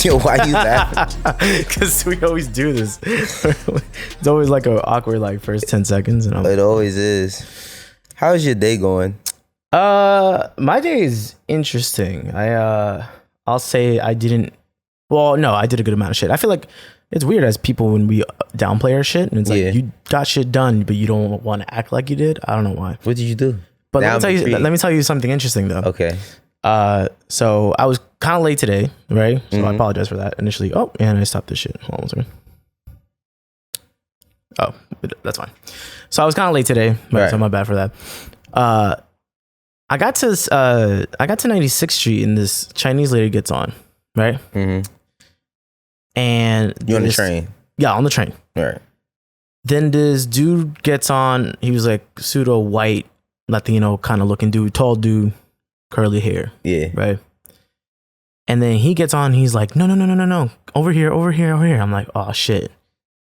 Yo, why you laughing? Because we always do this. It's always like an awkward like first 10 seconds. And It always is. How's your day going? My day is interesting. I'll say I didn't. Well, no, I did a good amount of shit. I feel like it's weird as people when we downplay our shit, and it's like you got shit done, but you don't want to act like you did. I don't know why. What did you do? But let me tell you something interesting though. Okay. So I was kind of late today, right? So I apologize for that initially. Oh, and I stopped this shit. Hold on a second. Oh, that's fine. So I was kind of late today, right? So my bad for that. I got to 96th Street and this Chinese lady gets on, right? Mm-hmm. And you on the train? Yeah, on the train. Right. Then this dude gets on. He was like pseudo white, Latino kind of looking dude, tall dude, curly hair. Yeah. Right. And then he gets on. He's like, no, over here. I'm like, oh shit,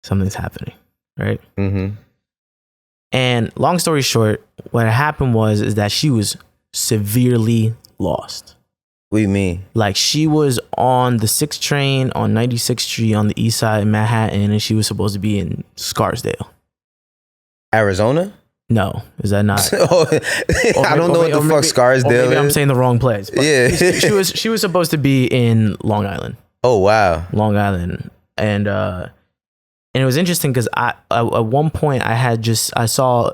something's happening, right? Mm-hmm. And long story short, what happened is that she was severely lost. What do you mean? Like she was on the 6th train on 96th Street on the east side of Manhattan, and she was supposed to be in Scarsdale. Arizona? No, is that not? I don't know what the fuck Scarsdale is. Maybe I'm saying the wrong place. Yeah. she was supposed to be in Long Island. Oh wow. Long Island. And it was interesting because at one point I saw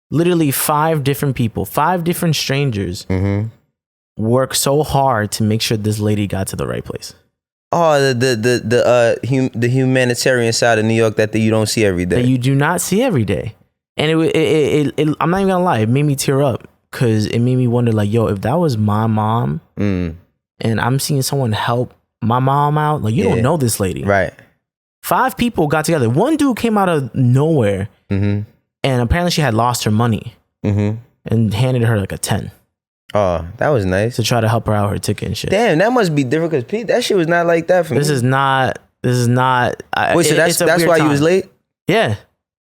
literally 5 different people, 5 different strangers work so hard to make sure this lady got to the right place. Oh, the humanitarian side of New York that you don't see every day. That you do not see every day. And it I'm not even gonna lie, it made me tear up because it made me wonder like, yo, if that was my mom and I'm seeing someone help my mom out, like you don't know this lady. Right. 5 people got together. One dude came out of nowhere and apparently she had lost her money and handed her like a 10. Oh, that was nice. To try to help her out her ticket and shit. Damn, that must be different because Pete, that shit was not like that for me. This is not. Wait, so that's why you was late? Yeah.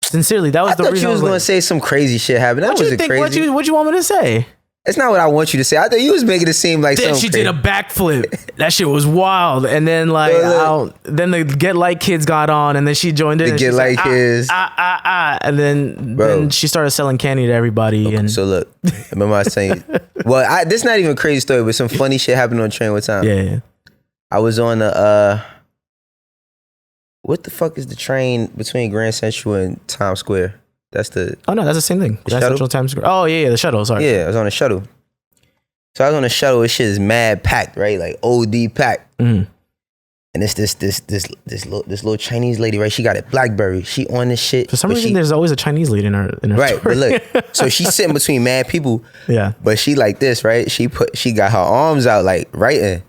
Sincerely, that was the reason. I thought you was going to say some crazy shit happened. That wasn't crazy. What you want me to say? It's not what I want you to say. I thought you was making it seem like something she crazy. did a backflip. That shit was wild. And then then the Get Light kids got on, and then she joined in. The Get Light kids. And then she started selling candy to everybody. Okay, and so look, remember I was saying, well, this is not even a crazy story, but some funny shit happened on the train one time. Yeah. I was on the what the fuck is the train between Grand Central and Times Square? That's the... Oh, no, that's the same thing. Grand Central, Times Square. Oh, yeah, the shuttle, sorry. Yeah, I was on a shuttle. So I was on a shuttle, this shit is mad packed, right? Like OD packed. And it's this little Chinese lady, right? She got it BlackBerry. She on this shit. For some reason, there's always a Chinese lady in her right, story. But look, so she's sitting between mad people. Yeah. But she like this, right? She got her arms out like writing.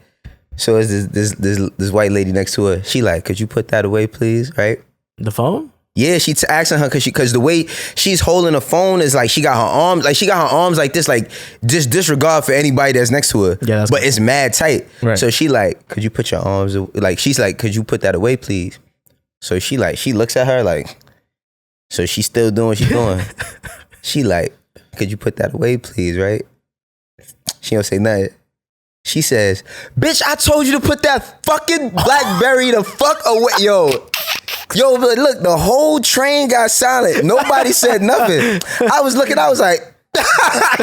So it's this white lady next to her. She like, could you put that away, please? Right? The phone? Yeah, she's asking her because the way she's holding the phone is like she got her arms like this, like just disregard for anybody that's next to her. Yeah, but it's mad tight. Right. So she like, could you put your arms like? She's like, could you put that away, please? So she looks at her like, so she's still doing what she's doing. She like, could you put that away, please? Right? She don't say nothing. She says, bitch, I told you to put that fucking BlackBerry the fuck away. Yo, look, the whole train got silent. Nobody said nothing. I was looking, I was like,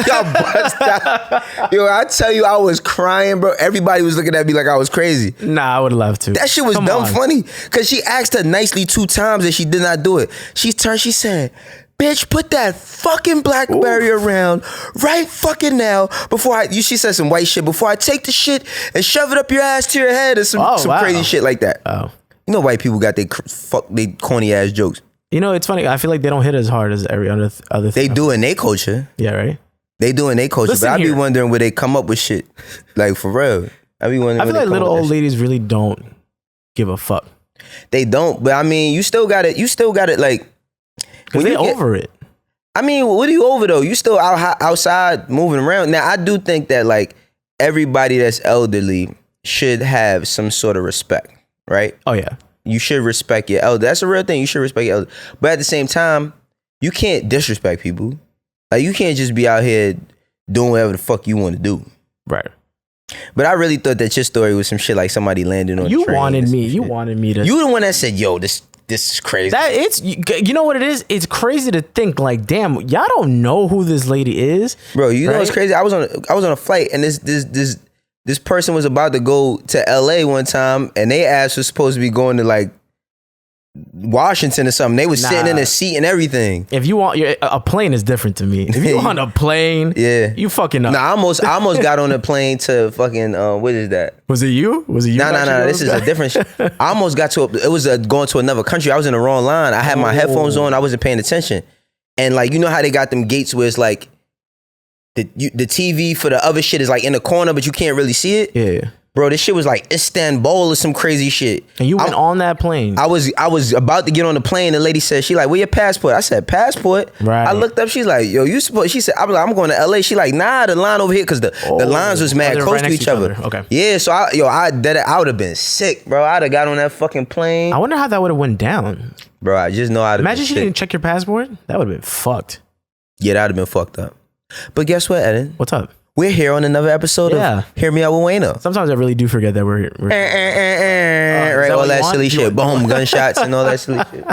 y'all bust out. Yo, I tell you, I was crying, bro. Everybody was looking at me like I was crazy. Nah, I would have laughed too. That shit was funny. Because she asked her nicely 2 times and she did not do it. She turned, she said, bitch, put that fucking BlackBerry around right fucking now before she said some white shit, before I take the shit and shove it up your ass to your head or some crazy shit like that. Oh. You know white people got they corny ass jokes. You know, it's funny. I feel like they don't hit as hard as every other thing. They do in their culture. Yeah, right? They do in their culture. But I be wondering where they come up with shit. Like, for real. I be wondering. I feel like little old ladies really don't give a fuck. They don't. But I mean, you still got it like. Because they over it. I mean, what are you over though? You still outside moving around. Now, I do think that like everybody that's elderly should have some sort of respect. Right? Oh, yeah. You should respect your elder. That's a real thing. You should respect your elder. But at the same time, you can't disrespect people. Like, you can't just be out here doing whatever the fuck you want to do. Right. But I really thought that your story was some shit like somebody landing on. You wanted me. You wanted me to. You the one that said, "Yo, this is crazy." That it's you know what it is. It's crazy to think like, damn, y'all don't know who this lady is, bro. You know what's crazy? I was on a flight and this person was about to go to LA one time and they ass was supposed to be going to like Washington or something. They was sitting in a seat and everything. If you want a plane is different to me. If you want a plane, you fucking up. Nah, I almost got on a plane to fucking what is that? Was it you? Nah. This is a different I almost got to it was going to another country. I was in the wrong line. I had my headphones on. I wasn't paying attention. And like, you know how they got them gates where it's like the TV for the other shit is like in the corner, but you can't really see it? Yeah. Bro, this shit was like Istanbul or some crazy shit. And you went on that plane. I was about to get on the plane. The lady said, she like, where your passport? I said, passport? Right. I looked up. She's like, yo, you supposed, she said, I'm going to LA. She like, nah, the line over here, because the lines was mad close to each other. Okay. Yeah, so I would have been sick, bro. I'd have got on that fucking plane. I wonder how that would have went down. Bro, I just know I'd have Imagine she didn't check your passport. That would have been fucked. Yeah, that would have been fucked up. But guess what, Eden? What's up? We're here on another episode of Hear Me Out with Wayno. Sometimes I really do forget that we're right, all that silly shit. Boom, gunshots and all that silly shit.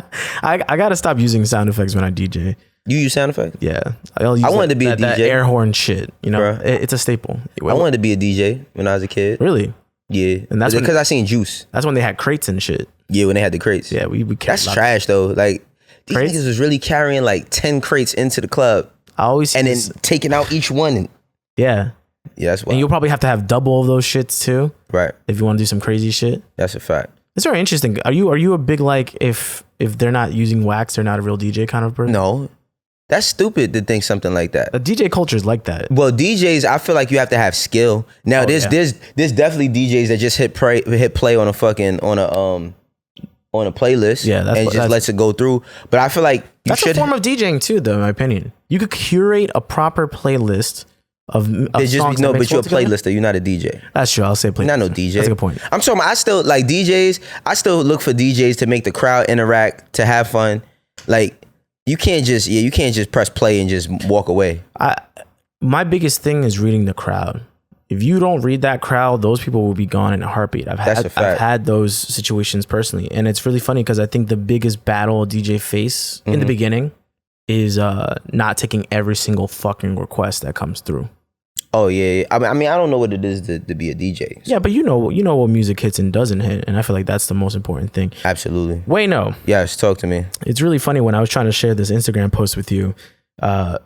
I gotta stop using sound effects when I DJ. You use sound effects? Yeah. I wanted to be a DJ. That air horn shit, you know? It's a staple. I wanted to be a DJ when I was a kid. Really? Yeah. And that's because I seen Juice. That's when they had crates and shit. Yeah, when they had the crates. Yeah, we that's trash though. Like these niggas was really carrying like 10 crates into the club. And then taking out each one. Yeah, that's why. And you'll probably have to have double of those shits too. Right. If you want to do some crazy shit. That's a fact. It's very interesting. Are you a big like if they're not using wax, they're not a real DJ kind of person? No. That's stupid to think something like that. The DJ culture is like that. Well, DJs, I feel like you have to have skill. Now, there's definitely DJs that just hit play on a fucking on a playlist, and just lets it go through. But I feel like that's a form of DJing too, though. In my opinion, you could curate a proper playlist of songs. No, but you're a playlister. You're not a DJ. That's true. I'll say playlist. Not no DJ. That's a good point. I'm talking. I still like DJs. I still look for DJs to make the crowd interact, to have fun. Like you can't just press play and just walk away. My biggest thing is reading the crowd. If you don't read that crowd, those people will be gone in a heartbeat. I've had those situations personally. And it's really funny because I think the biggest battle a DJ face in the beginning is not taking every single fucking request that comes through. Oh, yeah. I mean, I don't know what it is to be a DJ. So. Yeah, but you know what music hits and doesn't hit. And I feel like that's the most important thing. Absolutely. Wayno. Yes, talk to me. It's really funny when I was trying to share this Instagram post with you. That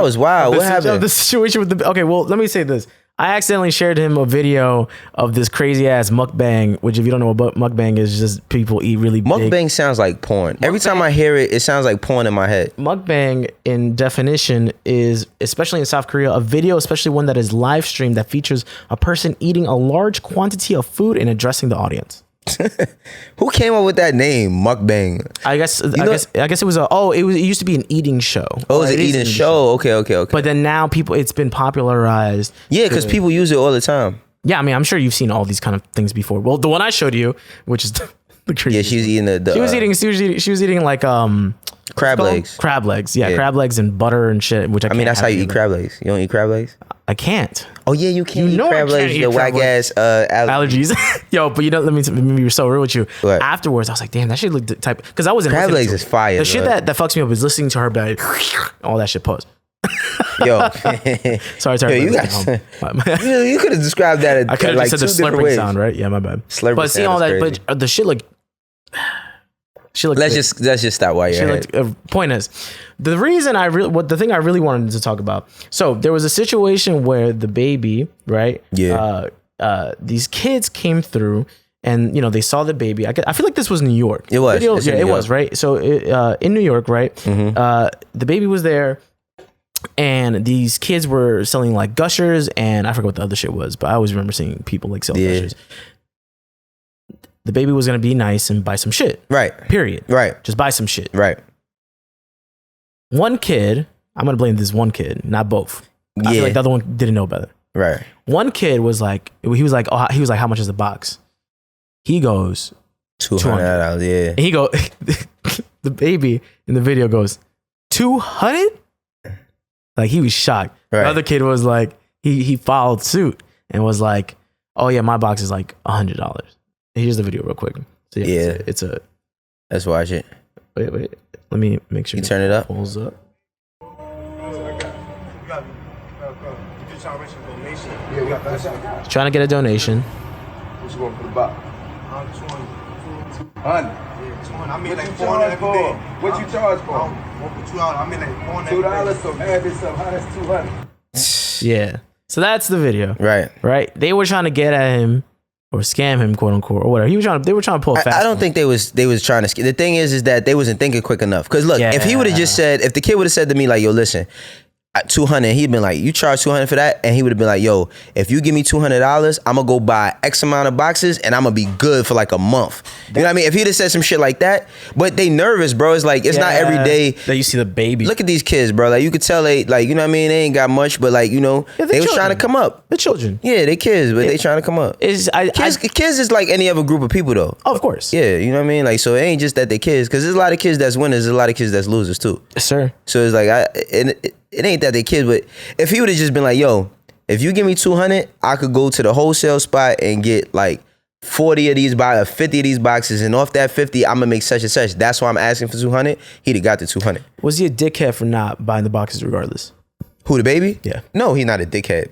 was wild. What happened? The situation with okay, well, let me say this. I accidentally shared him a video of this crazy ass mukbang, which if you don't know what mukbang is, just people eat really big. Mukbang sounds like porn. Every time I hear it, it sounds like porn in my head. Mukbang, in definition, is, especially in South Korea, a video, especially one that is live streamed, that features a person eating a large quantity of food and addressing the audience. Who came up with that name, mukbang? I guess it was it used to be an eating show. Oh, it was an eating show. Okay. But then now it's been popularized. Yeah, because people use it all the time. Yeah, I mean, I'm sure you've seen all these kind of things before. Well, the one I showed you, which is the crazy. Yeah, she was eating she was eating like crab legs. Crab legs, yeah, crab legs and butter and shit. Which I mean, that's how you eat crab legs. You don't eat crab legs? I can't. Oh yeah, you can't eat crab legs. The whack ass allergies. Yo, but let me be so real with you. What? Afterwards, I was like, damn, that shit looked type. Because I wasn't. Crab legs is fire. The shit that fucks me up is listening to her be like, all that shit. Pause. Yo, sorry. Yo, you could have described that. I could have said the slurping sound, right? Yeah, my bad. Slurping. But see all that, crazy. But the shit looked. Let's just stop while you're ahead. Point is, the thing I really wanted to talk about. So there was a situation where the baby, right? Yeah. These kids came through, and they saw the baby. I feel like this was New York. It was. It was, right? So in New York, right? Mm-hmm. The baby was there, and these kids were selling like Gushers, and I forgot what the other shit was, but I always remember seeing people like sell Gushers. The baby was going to be nice and buy some shit. Right. Period. Right. Just buy some shit. Right. One kid, I'm going to blame this one kid, not both. Yeah. I feel like the other one didn't know better. Right. One kid was like, how much is the box? He goes, $200. Yeah. And he go, the baby in the video goes, 200? Like, he was shocked. Right. The other kid was like, he followed suit and was like, oh yeah, my box is like $100. Here's the video real quick. So yeah. It's a let's watch it. Wait. Let me make sure. You turn it up. Pulls up. He's trying to get a donation. What you want for the box? 200. I mean, like 400 every day. What you charge for? I mean, like 400 $2, so add this up. How that's 200? Yeah. So that's the video. Right. They were trying to get at him or scam him, quote unquote, or whatever. They were trying to pull a fast. I don't think they was trying to. The thing is that they wasn't thinking quick enough. Because look, if he would have just said, if the kid would have said to me like, yo, listen, 200, he'd been like, you charge 200 for that, and he would have been like, yo, if you give me $200, I'm gonna go buy X amount of boxes and I'm gonna be good for like a month. You know what I mean? If he'd have said some shit like that, but they nervous, bro. It's like, it's not every day that you see the baby. Look at these kids, bro. Like, you could tell they, like, you know what I mean, they ain't got much, but like, you know, they was trying to come up. The children. Yeah, they kids, but they trying to come up. Kids is like any other group of people though. Oh, of course. Yeah, you know what I mean? Like, so it ain't just that they kids, because there's a lot of kids that's winners, there's a lot of kids that's losers too. Yes, sir. So it's like, it ain't that they kids, but if he would have just been like, yo, if you give me 200, I could go to the wholesale spot and get like 40 of these boxes, 50 of these boxes, and off that 50, I'm gonna make such and such. That's why I'm asking for 200. He'd have got the 200. Was he a dickhead for not buying the boxes regardless? Who, the baby? Yeah. No, he's not a dickhead.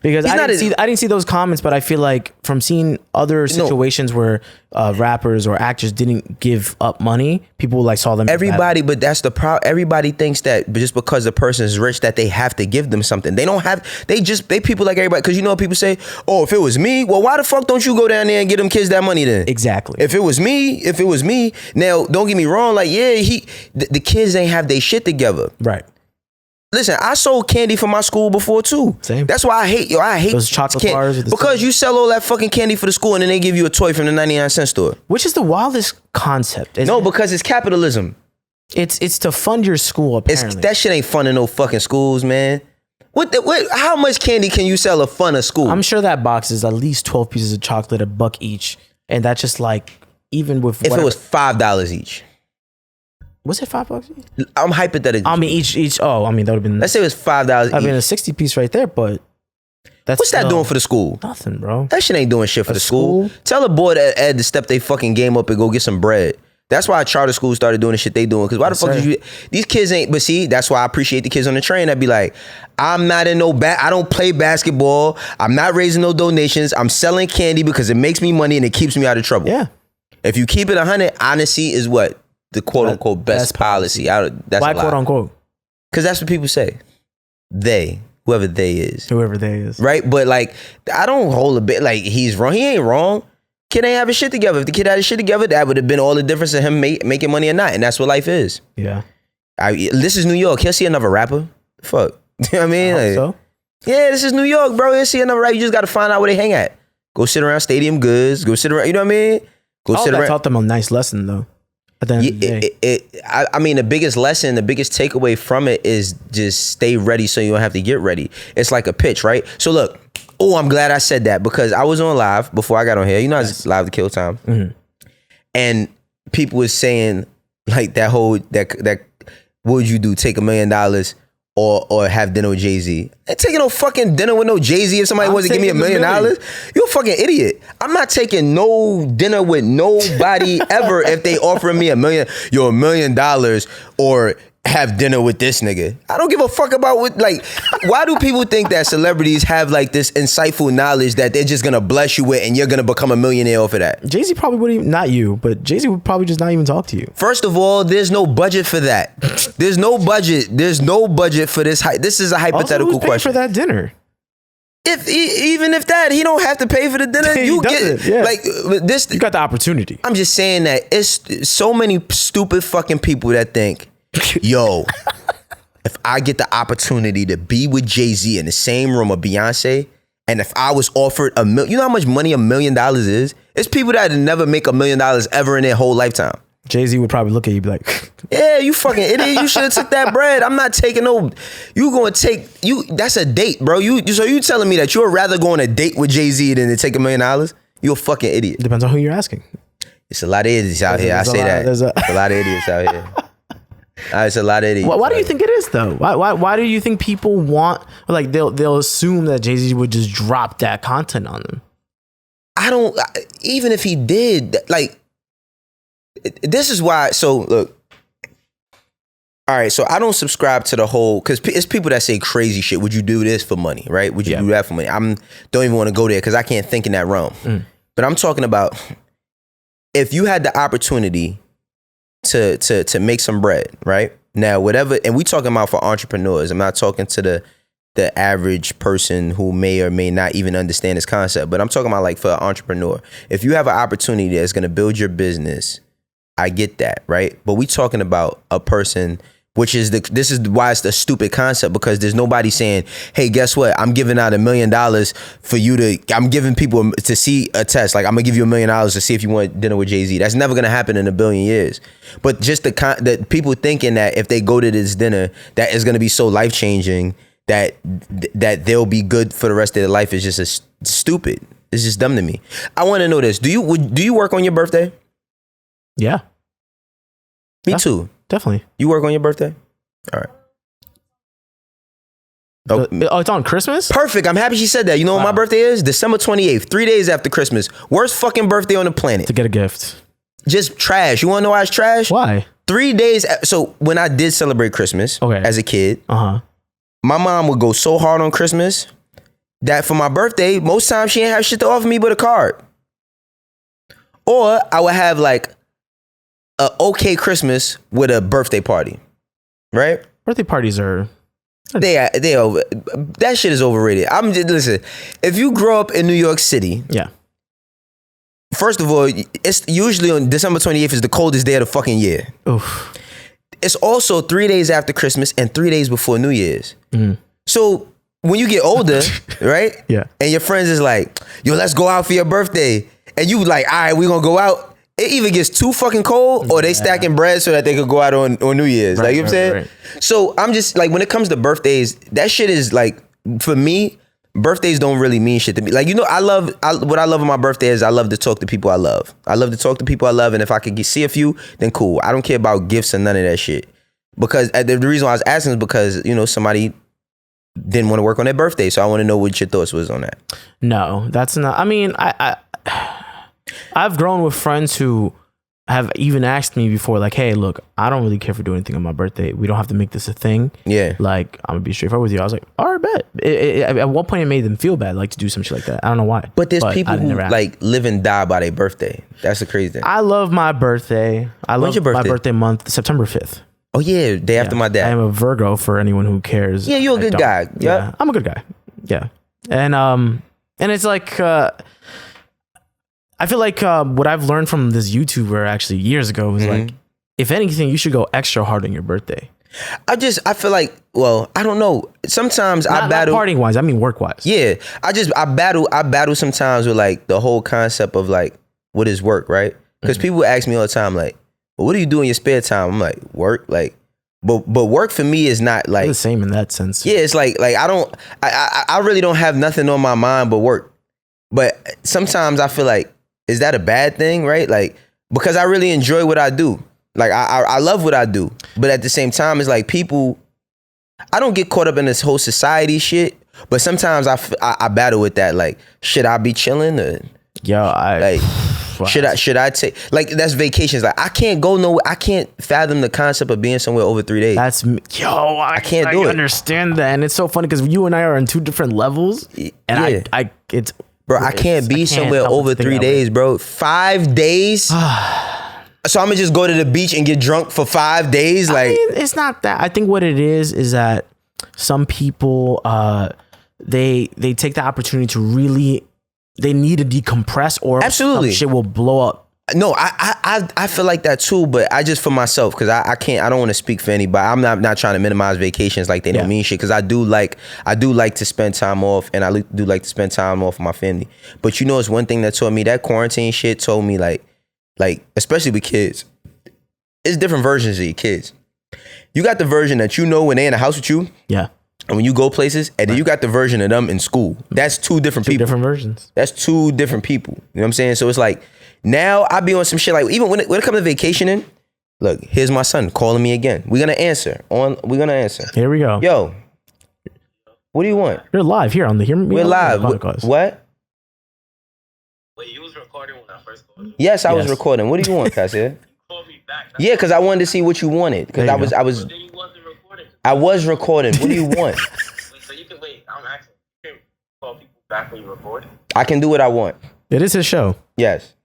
Because I didn't see those comments, but I feel like from seeing other situations where rappers or actors didn't give up money, people like saw them. Everybody, but that's the problem. Everybody thinks that just because the person is rich that they have to give them something. They don't have. They people like everybody. Because you know what people say? Oh, if it was me, well, why the fuck don't you go down there and get them kids that money then? Exactly. If it was me. Now, don't get me wrong. Like, yeah, the kids ain't have their shit together. Right. Listen, I sold candy for my school before too. Same. That's why I hate those chocolate bars. With because you sell all that fucking candy for the school and then they give you a toy from the 99-cent store. Which is the wildest concept. No, because it's capitalism. It's to fund your school. Apparently, that shit ain't funding no fucking schools, man. How much candy can you sell to fund a school? I'm sure that box is at least 12 pieces of chocolate, $1 each, and that's just like even with if it was $5 each. Was it $5? I'm hypothetical. I mean, each. Oh, I mean, that would have been. Let's say it was $5. I mean, a 60 piece right there, but what's that doing for the school? Nothing, bro. That shit ain't doing shit for the school. Tell a boy that had to step their fucking game up and go get some bread. That's why charter schools started doing the shit they doing. Because why the fuck did these kids ain't? But see, that's why I appreciate the kids on the train that be like, I'm not in no I don't play basketball. I'm not raising no donations. I'm selling candy because it makes me money and it keeps me out of trouble. Yeah. If you keep it 100, honesty is what? The quote unquote best policy. That's why quote unquote? Because that's what people say. Whoever they is. Right? But like, I don't hold a bit like he's wrong. He ain't wrong. Kid ain't have his shit together. If the kid had his shit together, that would have been all the difference in him making money or not. And that's what life is. Yeah. This is New York. He'll see another rapper. Fuck. You know what I mean? I hope so. Yeah, this is New York, bro. He'll see another rapper. You just got to find out where they hang at. Go sit around Stadium Goods. Go sit around. You know what I mean? I taught them a nice lesson though. I mean, the biggest lesson, the biggest takeaway from it is just stay ready so you don't have to get ready. It's like a pitch, right? So look, I'm glad I said that because I was on live before I got on here. You know, I was live to kill time. Mm-hmm. And people was saying like that what would you do? Take $1 million or have dinner with Jay-Z? I ain't taking no fucking dinner with no Jay-Z if somebody wants to give me $1 million. You a fucking idiot. I'm not taking no dinner with nobody ever if they offering me $1 million or have dinner with this nigga. I don't give a fuck about why do people think that celebrities have like this insightful knowledge that they're just gonna bless you with and you're gonna become a millionaire off of that? Jay-Z probably wouldn't even, not you, but Jay-Z would probably just not even talk to you. First of all, there's no budget for that. There's no budget for this. This is a hypothetical also, who's question. For that dinner. Even if that, he don't have to pay for the dinner. You get like this. You got the opportunity. I'm just saying that it's so many stupid fucking people that think, yo, if I get the opportunity to be with Jay-Z in the same room with Beyonce, and if I was offered you know how much money $1 million is? It's people that never make $1 million ever in their whole lifetime. Jay-Z would probably look at you and be like, yeah, you fucking idiot. You should have took that bread. I'm not taking no, that's a date, bro. So you telling me that you would rather go on a date with Jay-Z than to take $1 million? You're a fucking idiot. Depends on who you're asking. It's a lot of idiots out here. I say that. There's a lot of idiots out here. It's a lot of idiots. Why do you think it is though? Why do you think people want, like, they'll assume that Jay-Z would just drop that content on them? I don't, even if he did, like, this is why. So look, all right, so I don't subscribe to the whole, because it's people that say crazy shit. Would you do this for money, right? Would you do that for money? Don't even want to go there because I can't think in that realm. But I'm talking about if you had the opportunity to make some bread, right? Now, whatever, and we talking about for entrepreneurs. I'm not talking to the average person who may or may not even understand this concept, but I'm talking about like for an entrepreneur. If you have an opportunity that's going to build your business, I get that, right? But we talking about a person, which is this is why it's a stupid concept, because there's nobody saying, hey, guess what? I'm giving out $1 million for you I'm giving people to see a test. Like, I'm gonna give you $1 million to see if you want dinner with Jay-Z. That's never gonna happen in a billion years. But just the people thinking that if they go to this dinner, that is gonna be so life-changing that they'll be good for the rest of their life is just stupid. It's just dumb to me. I want to know this. Do you work on your birthday? Yeah. Me too. Definitely. You work on your birthday? All right. Oh, it's on Christmas? Perfect. I'm happy she said that. You know what my birthday is? December 28th, 3 days after Christmas. Worst fucking birthday on the planet. To get a gift. Just trash. You want to know why it's trash? Why? 3 days. So when I did celebrate Christmas as a kid, my mom would go so hard on Christmas that for my birthday, most times she didn't have shit to offer me but a card. Or I would have like a okay Christmas with a birthday party, right? Birthday parties are... They over. That shit is overrated. Listen, if you grow up in New York City, first of all, it's usually on December 28th is the coldest day of the fucking year. Oof. It's also 3 days after Christmas and 3 days before New Year's. So when you get older, right? Yeah. And your friends is like, yo, let's go out for your birthday. And you like, all right, we gonna go out. It either gets too fucking cold or they stacking bread so that they could go out on New Year's. Like, you know what I'm saying? Right. So I'm just like, when it comes to birthdays, that shit is like, for me, birthdays don't really mean shit to me. Like, you know, what I love on my birthday is I love to talk to people I love. I love to talk to people I love. And if I could see a few, then cool. I don't care about gifts or none of that shit. Because the reason why I was asking is because, you know, somebody didn't want to work on their birthday. So I want to know what your thoughts was on that. No, that's not, I mean, I've grown with friends who have even asked me before, like, hey, look, I don't really care for doing anything on my birthday. We don't have to make this a thing. Yeah. Like, I'm going to be straightforward with you. I was like, all right, bet. At one point, it made them feel bad, like, to do some shit like that. I don't know why. But there's people who, like, live and die by their birthday. That's the crazy thing. I love my birthday. When's your birthday? My birthday month, September 5th. Oh, yeah. Day after my dad. I am a Virgo for anyone who cares. Yeah, you're a good guy. Yeah. I'm a good guy. Yeah. And it's like... I feel like what I've learned from this YouTuber actually years ago was like, if anything, you should go extra hard on your birthday. I feel like, well, I don't know. Sometimes I battle. Not partying wise, I mean work wise. Yeah. I battle sometimes with like the whole concept of like, what is work, right? Because people ask me all the time, like, well, what do you do in your spare time? I'm like, work, like, but work for me is not like the same in that sense. Yeah, it's like I really don't have nothing on my mind but work. But sometimes I feel like, is that a bad thing, right? Like, because I really enjoy what I do. Like, I love what I do. But at the same time, it's like people, I don't get caught up in this whole society shit. But sometimes I battle with that. Like, should I be chilling? Or, should I take, like, that's vacations. Like, I can't go nowhere. I can't fathom the concept of being somewhere over 3 days. I can't do it. I understand that. And it's so funny because you and I are on two different levels. And it's... Bro, I can't be somewhere over 3 days, bro. 5 days? So I'm gonna just go to the beach and get drunk for 5 days? Like, I mean, it's not that. I think what it is that some people, they take the opportunity to really, they need to decompress or absolutely shit will blow up. No, I feel like that too, but I just for myself, because I don't want to speak for anybody. I'm not trying to minimize vacations like they don't mean shit, because I do like to spend time off, and I do like to spend time off with my family. But you know, it's one thing that taught me, that quarantine shit told me like especially with kids, it's different versions of your kids. You got the version that you know when they in the house with you. Yeah. And when you go places, and then you got the version of them in school. That's two different people. Different versions. That's two different people. You know what I'm saying? So it's like, now I be on some shit like, even when it comes to vacationing, Look, here's my son calling me again. We're gonna answer. We're gonna answer. Here we go. Yo, what do you want? You're live here on the Hear Me. We're live. What? Wait, you was recording when I first called you? Yes, I was recording. What do you want, Cassia? Call me back. Yeah, because I wanted to see what you wanted. Because I was Then you wasn't recording. I was recording. What do you want? Wait, so you can wait. I'm asking. You can call people back when you record. I can do what I want. It is his show. Yes.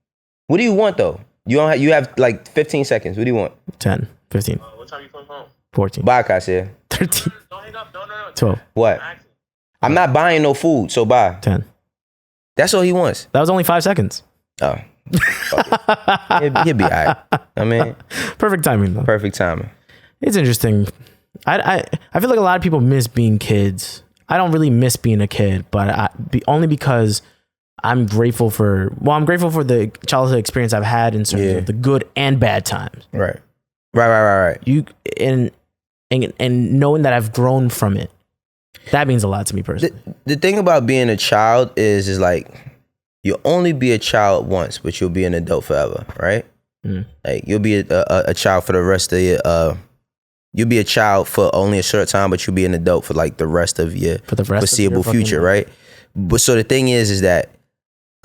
What do you want though? You have like 15 seconds. What do you want? 10, 15, What time you come home? 14, Bye, Cassia. 13, Don't hang up. No. 12, What? I'm not buying no food, so bye. 10. That's all he wants. That was only 5 seconds. Oh. He'll be all right. I mean, Perfect timing though. perfect timing. It's interesting. I feel like a lot of people miss being kids. I don't really miss being a kid, but only because I'm grateful for the childhood experience I've had in terms of the good and bad times. Right. You and knowing that I've grown from it, that means a lot to me personally. The thing about being a child is like you'll only be a child once, but you'll be an adult forever, right? Like you'll be a child for the rest of your you'll be a child for only a short time, but you'll be an adult for like the rest of your foreseeable future, right? But so the thing is that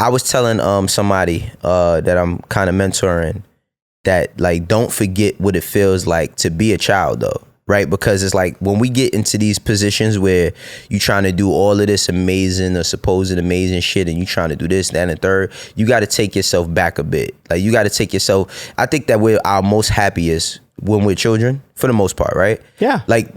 I was telling somebody that I'm kind of mentoring that like don't forget what it feels like to be a child though, right? Because it's like when we get into these positions where you trying to do all of this amazing or supposed amazing shit and you trying to do this, that, and the third, you got to take yourself back a bit. Like you got to take yourself. I think that we're our most happiest when we're children, for the most part, right? Yeah. Like,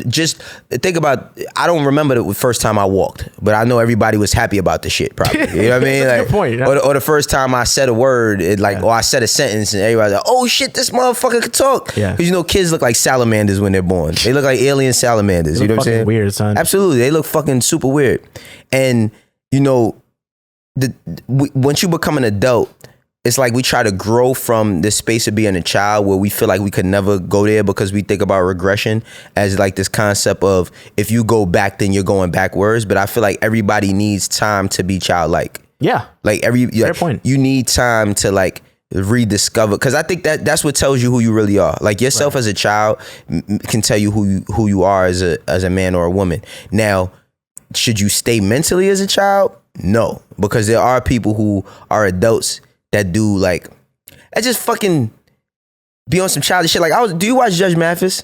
just think about, I don't remember the first time I walked, but I know everybody was happy about the shit, probably. You know what I mean? That's a like, good point, yeah. or the first time I said a word, or I said a sentence, and everybody's like, oh shit, this motherfucker could talk. Yeah. Because, kids look like salamanders when they're born. They look like alien salamanders. You know what I'm saying? Weird, son. Absolutely. They look fucking super weird. And, once you become an adult, it's like we try to grow from this space of being a child where we feel like we could never go there because we think about regression as like this concept of if you go back, then you're going backwards. But I feel like everybody needs time to be childlike. Yeah. Like fair point. You need time to like rediscover, because I think that's what tells you who you really are. Like yourself as a child can tell you who you are as a man or a woman. Now, should you stay mentally as a child? No, because there are people who are adults that do like, I just fucking be on some childish shit. Like do you watch Judge Mathis?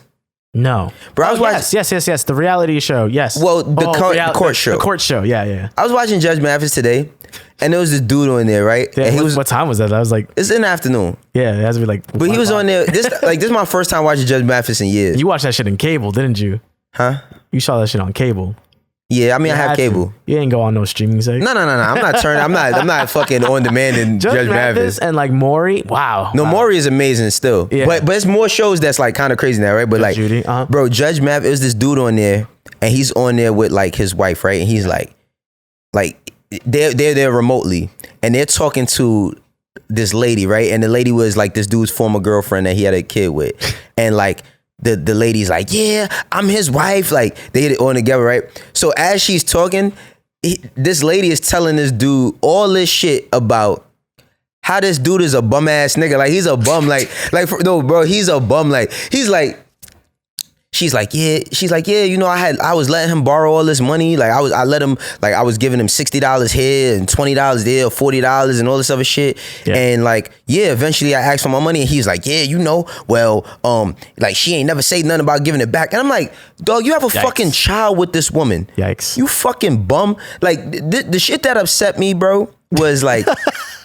No, bro. I was watching. Yes. The reality show. Yes. Well, the court show. The court show. Yeah. I was watching Judge Mathis today, and there was this dude on there, right? Yeah, and what time was that? I was like, it's in the afternoon. Yeah, it has to be like. But he was on there. This is my first time watching Judge Mathis in years. You watched that shit in cable, didn't you? Huh? You saw that shit on cable. Yeah, I mean, I have cable. You ain't go on no streaming site. No. I'm not fucking on demand in Judge Mathis. And like Maury. Wow. No, Maury is amazing still. Yeah. But it's more shows that's like kind of crazy now, right? But Judge like, Judy, bro, Judge Mathis, there's this dude on there, and he's on there with like his wife, right? And he's like they're there remotely, and they're talking to this lady, right? And the lady was like this dude's former girlfriend that he had a kid with, and like. The lady's like, yeah, I'm his wife. Like they get it on together, right? So as she's talking, this lady is telling this dude all this shit about how this dude is a bum ass nigga. Like he's a bum. No, bro, he's a bum. Like he's like. She's like, yeah, I was letting him borrow all this money. Like I was giving him $60 here and $20 there, or $40 and all this other shit. Yeah. And like, yeah, eventually I asked for my money and he's like, yeah, like she ain't never say nothing about giving it back. And I'm like, dog, you have a fucking child with this woman. Yikes. You fucking bum. Like the shit that upset me, bro, was like,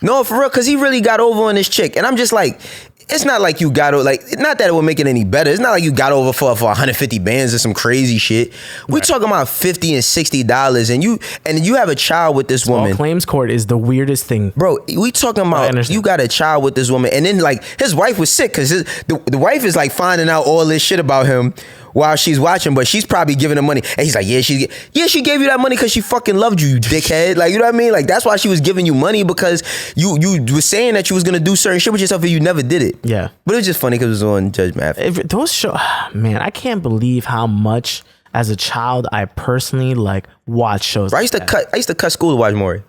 no, for real, cause he really got over on this chick. And I'm just like, it's not like you got over, like, not that it would make it any better. It's not like you got over for 150 bands or some crazy shit. We talking about $50 and $60, and you have a child with this woman. Claims court is the weirdest thing, bro. We talking about you got a child with this woman, and then like his wife was sick because the wife is like finding out all this shit about him while she's watching, but she's probably giving him money, and he's like, she gave you that money because she fucking loved you, you dickhead. Like, you know what I mean? Like, that's why she was giving you money, because you were saying that you was gonna do certain shit with yourself and you never did it. Yeah, but it was just funny because it was on Judge Mathis. Those shows, man, I can't believe how much as a child I personally like watch shows. Bro, I used to cut school to watch Maury.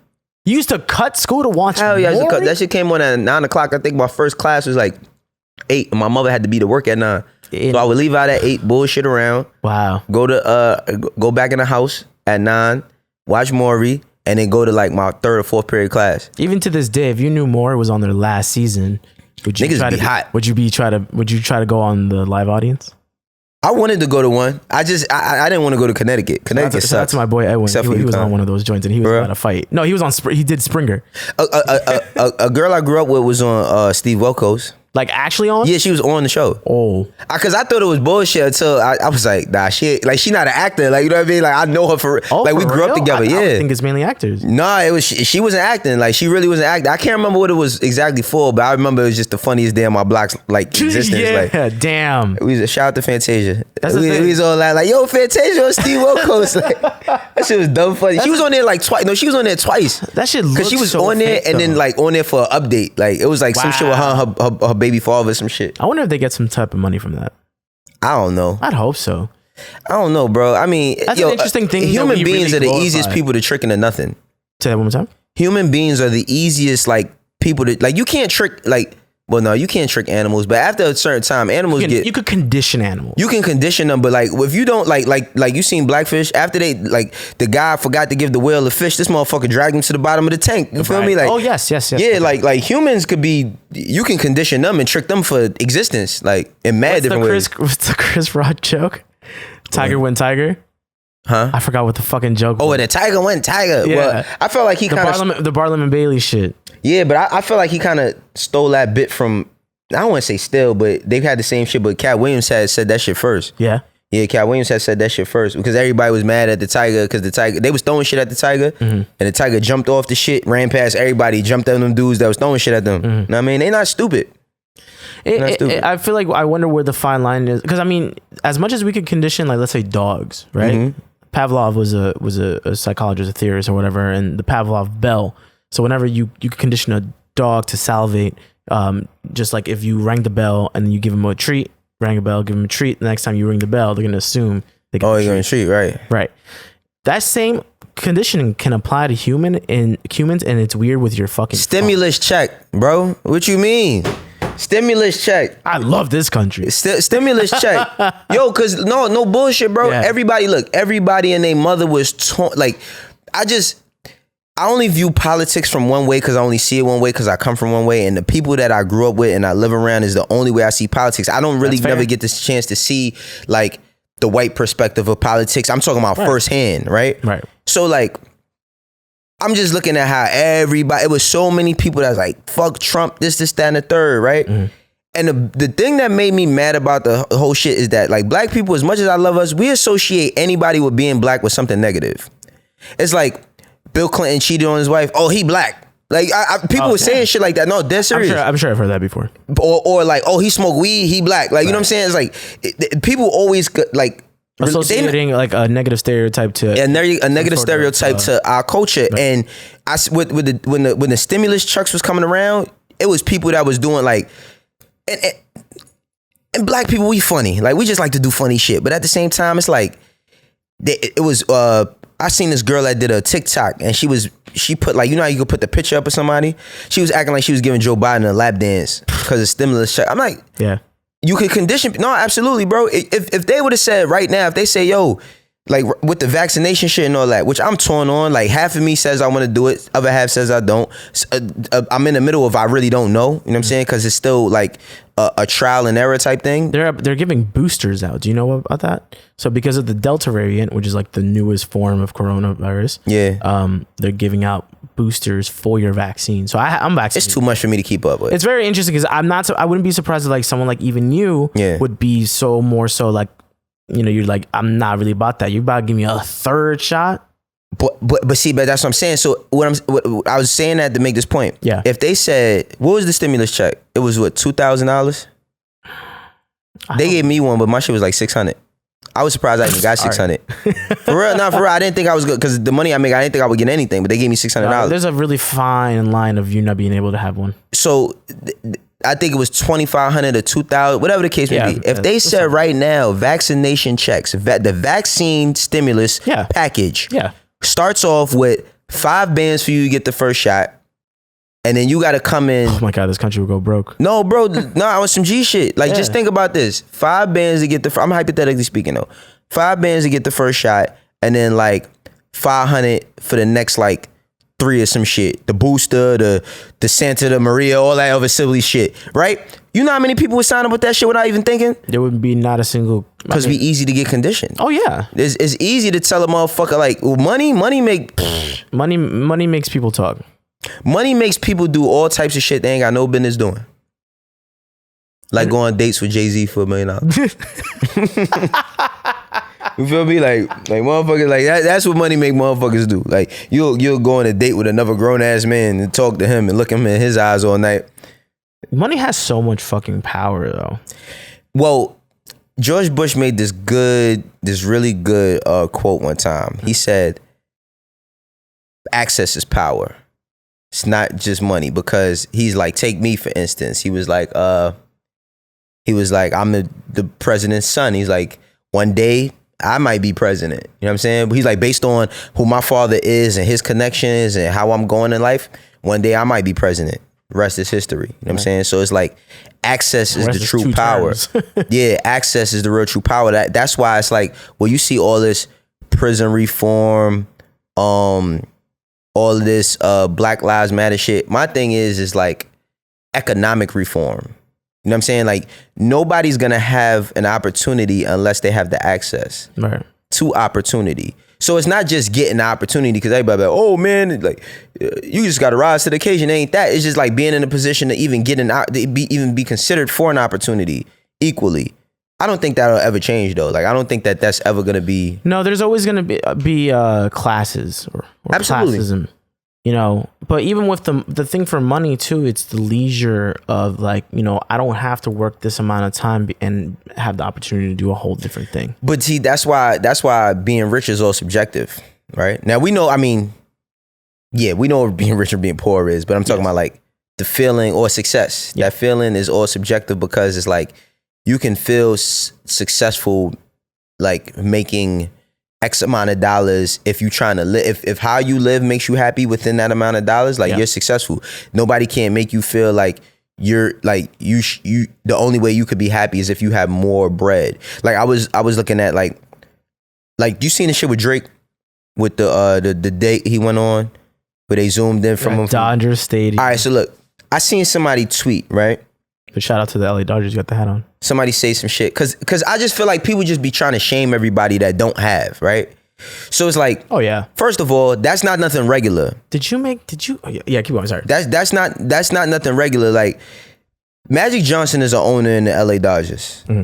You used to cut school to watch? Hell yeah, I used to cut. That shit came on at 9 o'clock. I think my first class was like 8. And my mother had to be to work at 9. So I would leave out at 8, bullshit around. Wow. Go back in the house at 9, watch Maury, and then go to like my 3rd or 4th period class. Even to this day, if you knew Maury was on their last season, would you Niggas be hot. Would you try to go on the live audience? I wanted to go to one. I didn't want to go to Connecticut. Connecticut sucks. That's my boy Edwin. He was on one of those joints and he was about to fight. No, he was on. He did Springer. A girl I grew up with was on Steve Wilkos. Like actually on? Yeah, she was on the show. Oh, because I thought it was bullshit until I was like, nah, she not an actor. Like, you know what I mean? Like, I know her for like we grew up together. I think it's mainly actors. Nah, it was she wasn't acting. Like, she really wasn't acting. I can't remember what it was exactly for, but I remember it was just the funniest day of my block's like existence. Yeah, like, damn. We was shout out to Fantasia. We was all like, yo, Fantasia on Steve Wilkos. Like, that shit was dumb funny. She was on there like twice. No, she was on there twice. That shit looks because she was so on there fake, and then like on there for an update. Like, it was like some shit with her baby father, some shit. I wonder if they get some type of money from that. I don't know. I'd hope so. I don't know, bro. I mean, that's an interesting thing. Human beings are the easiest people to trick into nothing. Say that one more time. Human beings are the easiest like people to like. You can't trick like. Well, no, you can't trick animals, but after a certain time, animals you could condition animals. You can condition them, but like if you don't like you seen Blackfish, after they like the guy forgot to give the whale a fish, this motherfucker dragged him to the bottom of the tank. You feel me? Like, oh yes. Yeah, like humans could be. You can condition them and trick them for existence, like in mad different ways. What's the Chris Rock joke? Tiger went tiger. Huh? I forgot what the fucking joke was. Oh, and the tiger went tiger. Yeah. Well, I felt like he kind of the Barnum and Bailey shit. Yeah, but I feel like he kind of stole that bit from. I don't want to say still, but they've had the same shit. But Cat Williams had said that shit first. Yeah. Yeah, Cat Williams had said that shit first because everybody was mad at the tiger because the tiger, they was throwing shit at the tiger and the tiger jumped off the shit, ran past everybody, jumped at them dudes that was throwing shit at them. You know what I mean? They not stupid. I feel like I wonder where the fine line is because I mean, as much as we could condition, like let's say dogs, right? Pavlov was a psychologist, a theorist, or whatever, and the Pavlov bell. So whenever you could condition a dog to salivate, just like if you rang the bell and then you give them a treat, rang a bell, give them a treat. The next time you ring the bell, they're gonna assume they get you're gonna treat, right? Right. That same conditioning can apply to humans, and it's weird with your fucking stimulus check, bro. What you mean? Stimulus check. I love this country. Stimulus check. Yo, cause no bullshit, bro. Yeah. Everybody and their mother was like, I only view politics from one way because I only see it one way because I come from one way. And the people that I grew up with and I live around is the only way I see politics. I don't really never get this chance to see like the white perspective of politics. I'm talking about firsthand, right? Right. So like, I'm just looking at how everybody, it was so many people that was like, fuck Trump, this, that, and the third, right? And the thing that made me mad about the whole shit is that like black people, as much as I love us, we associate anybody with being black with something negative. It's like Bill Clinton cheated on his wife. Oh, he black. Like people were saying shit like that. No, dead serious. I'm sure I've heard that before. Or like, oh, he smoked weed, he black. Like, you know what I'm saying? It's like people always like associating like a negative stereotype to a negative stereotype to our culture. Right. And when the stimulus checks was coming around, it was people that was doing like and black people, we funny. Like we just like to do funny shit. But at the same time, it's like it was I seen this girl that did a TikTok and she put like, you know how you could put the picture up of somebody? She was acting like she was giving Joe Biden a lap dance because of stimulus check. I'm like, yeah. You could condition. No, absolutely, bro. If they would have said right now, if they say, yo, like with the vaccination shit and all that, which I'm torn on, like half of me says I want to do it, other half says I don't. I'm in the middle of I really don't know. You know what I'm saying? Because it's still like a trial and error type thing. They're giving boosters out. Do you know about that? So because of the Delta variant, which is like the newest form of coronavirus, they're giving out boosters for your vaccine. So I'm vaccinated. It's too much for me to keep up with. It's very interesting because I wouldn't be surprised if like someone like even you would be more so like, you know, you're like, I'm not really about that. You about to give me a third shot. But see, but that's what I'm saying. So what I was saying that to make this point. Yeah. If they said, what was the stimulus check? It was what, $2,000? They gave me one, but my shit was like $600. I was surprised I even got $600. For real, not for real. I didn't think I was good because the money I make, I didn't think I would get anything, but they gave me $600. There's a really fine line of you not being able to have one. So I think it was $2,500 or $2,000, whatever the case may be. If they said right now, vaccination checks, the vaccine stimulus package starts off with 5 bands for you to get the first shot, And then you got to come in. Oh my God, this country will go broke. No, bro. No, I want some G shit. Like, just think about this. 5 bands to get the. I'm hypothetically speaking though. 5 bands to get the first shot, and then like 500 for the next like 3 or some shit. The Booster, the Santa, the Maria, all that other silly shit. Right? You know how many people would sign up with that shit without even thinking? There would be not a single. Because it'd be easy to get conditioned. Oh yeah. It's easy to tell a motherfucker like, well, money makes people talk. Money makes people do all types of shit they ain't got no business doing. Like go on dates with Jay-Z for $1 million. You feel me? Like motherfuckers, like that's what money make motherfuckers do. Like you'll go on a date with another grown ass man and talk to him and look him in his eyes all night. Money has so much fucking power though. Well, George Bush made this really good quote one time. He said, access is power. It's not just money, because he's like, take me for instance. He was like, I'm the president's son. He's like, one day I might be president. You know what I'm saying? But he's like, based on who my father is and his connections and how I'm going in life, one day I might be president. The rest is history. You know what I'm saying? So it's like, access is the true power. Yeah, access is the real true power. That's why it's like, well, you see all this prison reform, all of this Black Lives Matter shit. My thing is like economic reform. You know what I'm saying? Like nobody's gonna have an opportunity unless they have the access to opportunity. So it's not just getting the opportunity because everybody like, oh man, like you just gotta rise to the occasion. It ain't that. It's just like being in a position to even get even be considered for an opportunity equally. I don't think that'll ever change though. Like I don't think that's ever gonna be. No, there's always gonna be classes or absolutely. Classism, you know. But even with the thing for money too, it's the leisure of like, you know, I don't have to work this amount of time and have the opportunity to do a whole different thing. But see, that's why being rich is all subjective, right? Now we know. I mean, yeah, we know what being rich or being poor is, but I'm talking about like the feeling or success. That feeling is all subjective because it's like. You can feel successful, like making X amount of dollars if you trying to live. If how you live makes you happy within that amount of dollars, like you're successful. Nobody can make you feel like you're like you. The only way you could be happy is if you have more bread. Like I was looking at like you seen the shit with Drake with the date he went on where they zoomed in from Dodger Stadium. All right, so look, I seen somebody tweet right. But shout out to the LA Dodgers, you got the hat on. Somebody say some shit. Cause I just feel like people just be trying to shame everybody that don't have, right? So it's like, oh yeah. First of all, that's not nothing regular. Oh, yeah, keep going, sorry. That's not nothing regular. Like Magic Johnson is an owner in the LA Dodgers. Mm-hmm.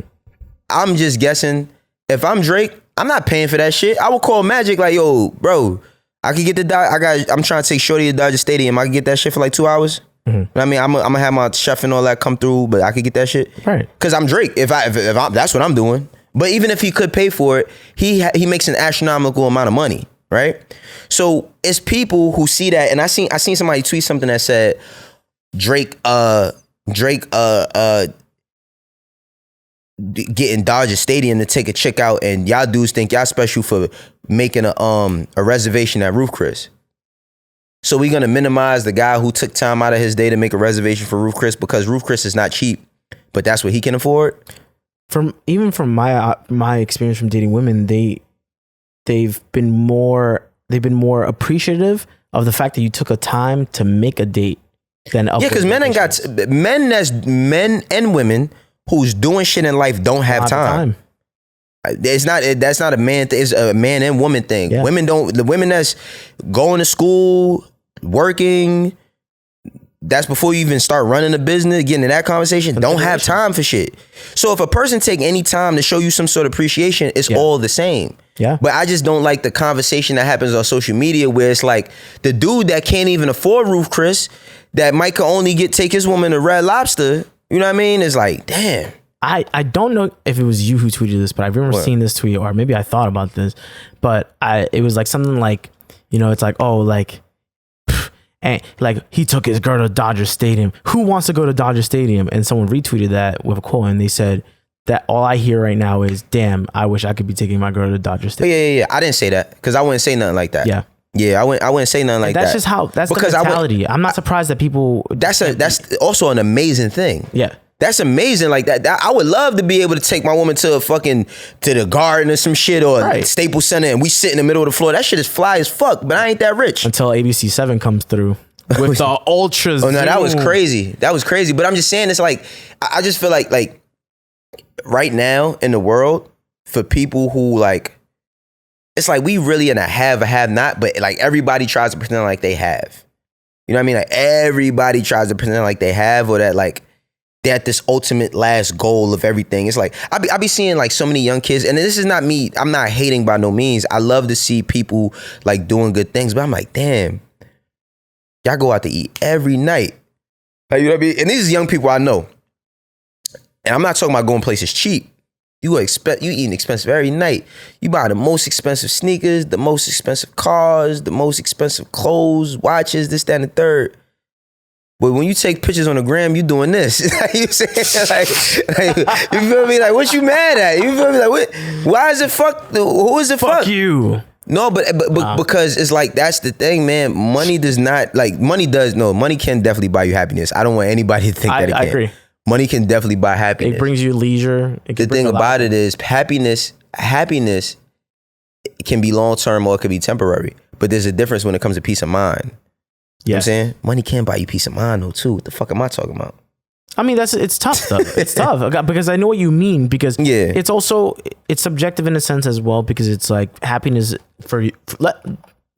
I'm just guessing if I'm Drake, I'm not paying for that shit. I would call Magic like, yo, bro, I could get I'm trying to take Shorty to Dodger Stadium. I can get that shit for like 2 hours. Mm-hmm. I mean, I'm gonna have my chef and all that come through, but I could get that shit, right? Because I'm Drake. If I that's what I'm doing. But even if he could pay for it, he makes an astronomical amount of money, right? So it's people who see that, and I seen somebody tweet something that said Drake getting Dodger Stadium to take a chick out, and y'all dudes think y'all special for making a reservation at Roof Chris. So we're gonna minimize the guy who took time out of his day to make a reservation for Roof Chris because Roof Chris is not cheap, but that's what he can afford. From my experience from dating women, they've been more appreciative of the fact that you took a time to make a date than because men and women who's doing shit in life don't have time. That's not a man thing. It's a man and woman thing. Yeah. The women that's going to school, working, that's before you even start running a business, getting in that conversation, don't have time for shit. So if a person take any time to show you some sort of appreciation, it's all the same. Yeah. But I just don't like the conversation that happens on social media where it's like the dude that can't even afford Roof Chris, that might could only take his woman to Red Lobster, you know what I mean? It's like, damn. I don't know if it was you who tweeted this, but I remember seeing this tweet, or maybe I thought about this, but it was like something like, you know, it's like, oh, like, and like he took his girl to Dodger Stadium. Who wants to go to Dodger Stadium? And someone retweeted that with a quote, and they said that all I hear right now is, damn, I wish I could be taking my girl to Dodger Stadium. Yeah. I didn't say that because I wouldn't say nothing like that. Yeah. Yeah, I wouldn't say nothing like that's that. Just how that's because the mentality. I'm not surprised that people. That's also an amazing thing. Yeah. That's amazing. Like that, I would love to be able to take my woman to the garden or some shit or Staples Center and we sit in the middle of the floor. That shit is fly as fuck, but I ain't that rich. Until ABC 7 comes through with the ultras. Oh no, that was crazy. That was crazy. But I'm just saying, it's like, I just feel like right now in the world, for people who like, it's like we really in a have not, but like everybody tries to pretend like they have. You know what I mean? Like everybody tries to pretend like they have, or that like they're at this ultimate last goal of everything. It's like I be seeing like so many young kids, and this is not me. I'm not hating by no means. I love to see people like doing good things, but I'm like, damn, y'all go out to eat every night. Like, you know what I mean? And these are young people I know, and I'm not talking about going places cheap. You eating expensive every night. You buy the most expensive sneakers, the most expensive cars, the most expensive clothes, watches, this, that, and the third. But when you take pictures on the gram, you doing this. You saying like, you feel me? Like, what you mad at? You feel me? Like, what? Why is it fuck? Who is it fuck? Fuck you. No, but because it's like, that's the thing, man. Money does not, like, money can definitely buy you happiness. I don't want anybody to think that it can. I agree. Money can definitely buy happiness. It brings you leisure. The thing about it is happiness can be long-term or it could be temporary. But there's a difference when it comes to peace of mind. You know what I'm saying? Money can buy you peace of mind though too. What the fuck am I talking about? I mean, it's tough though. It's tough because I know what you mean, because it's also, it's subjective in a sense as well, because it's like happiness for you.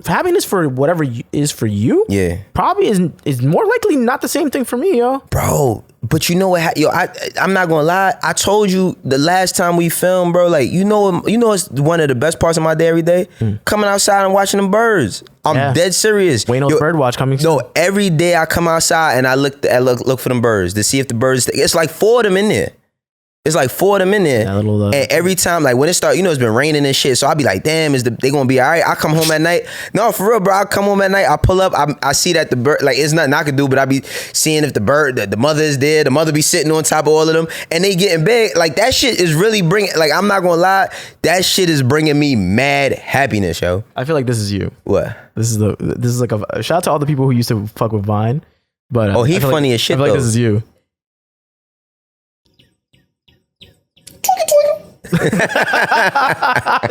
Happiness for whatever is for you, probably is more likely not the same thing for me, yo. Bro, but you know what, yo, I'm not gonna lie. I told you the last time we filmed, bro. Like, you know, it's one of the best parts of my day every day. Coming outside and watching them birds. I'm dead serious. Wayno's bird watch coming soon. No, every day I come outside and I look for them birds to see if the birds. It's like 4 of them in there. It's like 4 of them in there. And every time, like when it starts, you know, it's been raining and shit. So I'll be like, damn, they gonna be all right? I come home at night. No, for real, bro. I come home at night. I pull up. I see that the bird, like, it's nothing I can do, but I be seeing if the mother is there. The mother be sitting on top of all of them, and they getting big. Like, that shit is really bringing. Like, I'm not gonna lie, that shit is bringing me mad happiness, yo. I feel like this is you. What? This is like a shout out to all the people who used to fuck with Vine. But he funny as shit. I feel like this is you.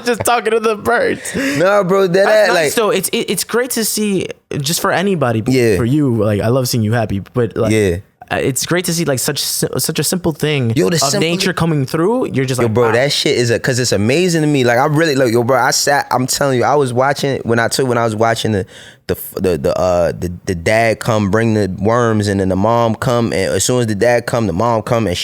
Just talking to the birds. No, bro, that like, so it's great to see, just for anybody. Yeah. For you, like, I love seeing you happy, but like, it's great to see like such a simple thing of nature coming through. You're just like, bro, wow. That shit is because it's amazing to me. Like, I really like, yo, bro. I'm telling you, I was watching when I was watching the dad come bring the worms, and then the mom come, and as soon as the dad come, the mom come, and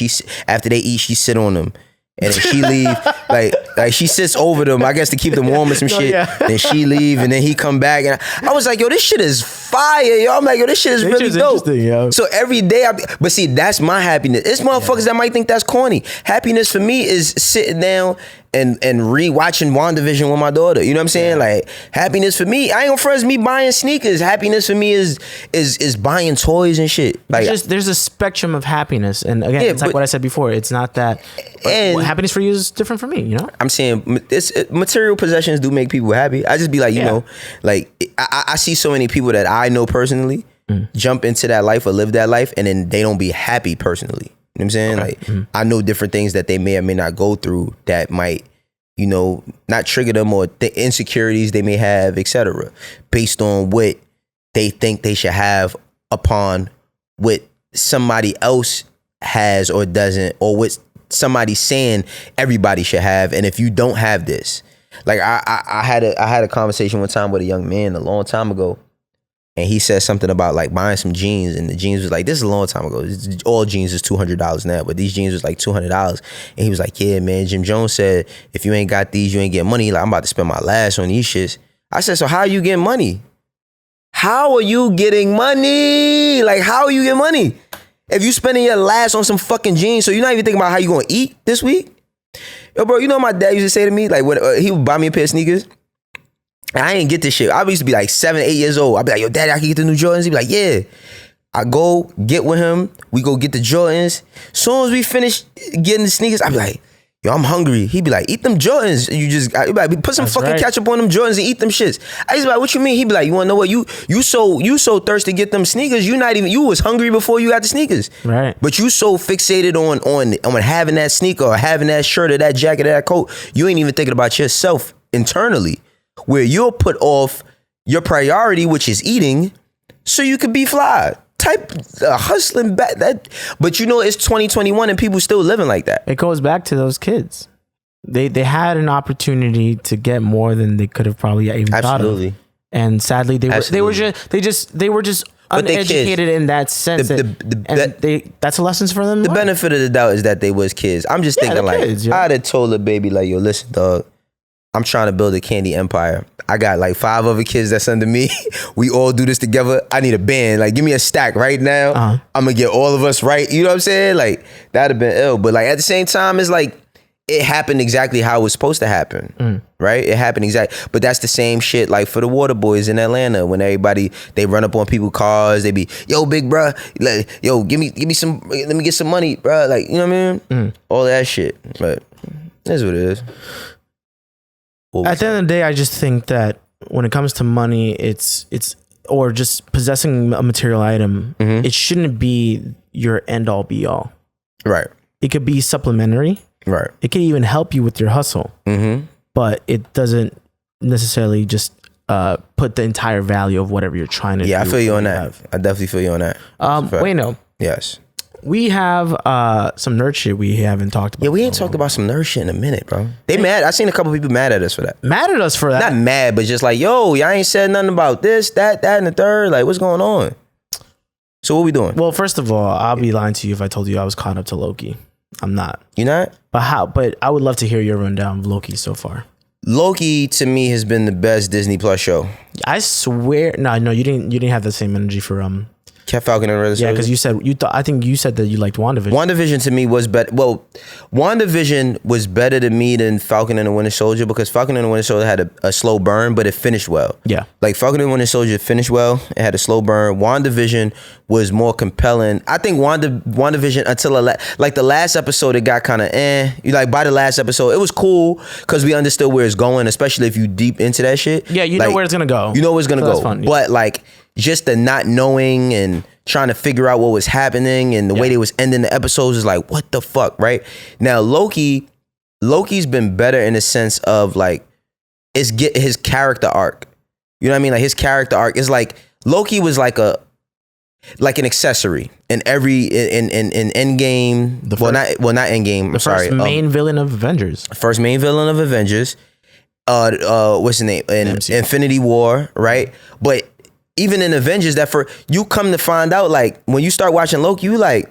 after they eat, she sit on them. And then she leave, like she sits over them, I guess, to keep them warm or some shit. Then she leave, and then he come back, and I was like, yo, this shit is fire, yo. I'm like, yo, this shit is really dope. Yo. So every day, but see, that's my happiness. It's motherfuckers that might think that's corny. Happiness for me is sitting down and re-watching WandaVision with my daughter. You know what I'm saying? Like, happiness for me, I ain't gonna friends me buying sneakers. Happiness for me is buying toys and shit. Like, there's a spectrum of happiness, and again, it's like what I said before. It's not that. And happiness for you is different for me. You know, I'm saying material possessions do make people happy. I just be like, you know, like I see so many people that I know personally jump into that life or live that life, and then they don't be happy personally. You know what I'm saying? Like, I know different things that they may or may not go through that might, you know, not trigger them, or the insecurities they may have, etc., based on what they think they should have upon what somebody else has or doesn't, or what somebody's saying everybody should have. And if you don't have this, like I had a conversation one time with a young man a long time ago, and he said something about like buying some jeans, and the jeans was like, this is a long time ago, all jeans is $200 now, but these jeans was like $200. And he was like, yeah, man, Jim Jones said, if you ain't got these, you ain't get money. Like, I'm about to spend my last on these shits. I said, so how are you getting money? How are you getting money? Like, how are you getting money? If you spending your last on some fucking jeans, so you're not even thinking about how you gonna eat this week? Yo, bro, you know what my dad used to say to me? Like, when he would buy me a pair of sneakers, and I didn't get this shit. I used to be like 7, 8 years old. I'd be like, yo, daddy, I can get the new Jordans. He'd be like, yeah. I go get with him. We go get the Jordans. Soon as we finish getting the sneakers, I'd be like, yo, I'm hungry. He'd be like, eat them Jordans. He'd be like, put some fucking ketchup on them Jordans and eat them shits. I used to be like, what you mean? He'd be like, you wanna know what? You so thirsty to get them sneakers. You was hungry before you got the sneakers. Right. But you so fixated on having that sneaker or having that shirt or that jacket or that coat, you ain't even thinking about yourself internally, where you'll put off your priority, which is eating, so you could be fly. Type hustling back that, but you know it's 2021 and people still living like that. It goes back to those kids. They had an opportunity to get more than they could have probably even thought of. And sadly, they were just uneducated in that sense. That's a lesson for them. The benefit of the doubt is that they was kids. I'm just thinking like, kids, I'd have told the baby like, yo, listen, dog, I'm trying to build a candy empire. I got like 5 other kids that's under me. We all do this together. I need a band. Like, give me a stack right now. I'm gonna get all of us right. You know what I'm saying? Like, that'd have been ill. But like at the same time, it's like it happened exactly how it was supposed to happen. Right? It happened exactly. But that's the same shit like for the water boys in Atlanta when they run up on people's cars. They be, yo, big bruh, like, yo, give me some, let me get some money, bruh. Like, you know what I mean? All that shit. But that's what it is. At the end of the day, I just think that when it comes to money, it's or just possessing a material item, it shouldn't be your end all be all. Right. It could be supplementary. Right. It could even help you with your hustle. But it doesn't necessarily just put the entire value of whatever you're trying to do. Yeah, I feel you on that. I definitely feel you on that. Wayno. Yes. We have some nerd shit we haven't talked about. Yeah, we ain't talked about some nerd shit in a minute, bro. They mad. I seen a couple people mad at us for that. Mad at us for that? Not mad, but just like, yo, y'all ain't said nothing about this, that, and the third. Like, what's going on? So what we doing? Well, first of all, I'll be lying to you if I told you I was caught up to Loki. I'm not. You not? But how? But I would love to hear your rundown of Loki so far. Loki to me has been the best Disney Plus show. I swear, no, you didn't have the same energy for Cat Falcon and Reservation. Yeah, because I think you said that you liked WandaVision. WandaVision to me was better. Well, WandaVision was better to me than Falcon and the Winter Soldier because Falcon and the Winter Soldier had a slow burn, but it finished well. Yeah. Like Falcon and the Winter Soldier finished well. It had a slow burn. WandaVision was more compelling. I think WandaVision until the last episode, it got kind of like by the last episode, it was cool because we understood where it's going, especially if you deep into that shit. Yeah, you know where it's gonna go. You know where it's gonna go. Fun, yeah. But like just the not knowing and trying to figure out what was happening and the way they was ending the episodes is like, what the fuck, right? Now Loki's been better in the sense of like get his character arc. You know what I mean? Like his character arc is like Loki was like an accessory in every in Endgame. Not Endgame. First main villain of Avengers. First main villain of Avengers. What's his name? In Infinity War, right? But even in Avengers, you come to find out, like when you start watching Loki, you like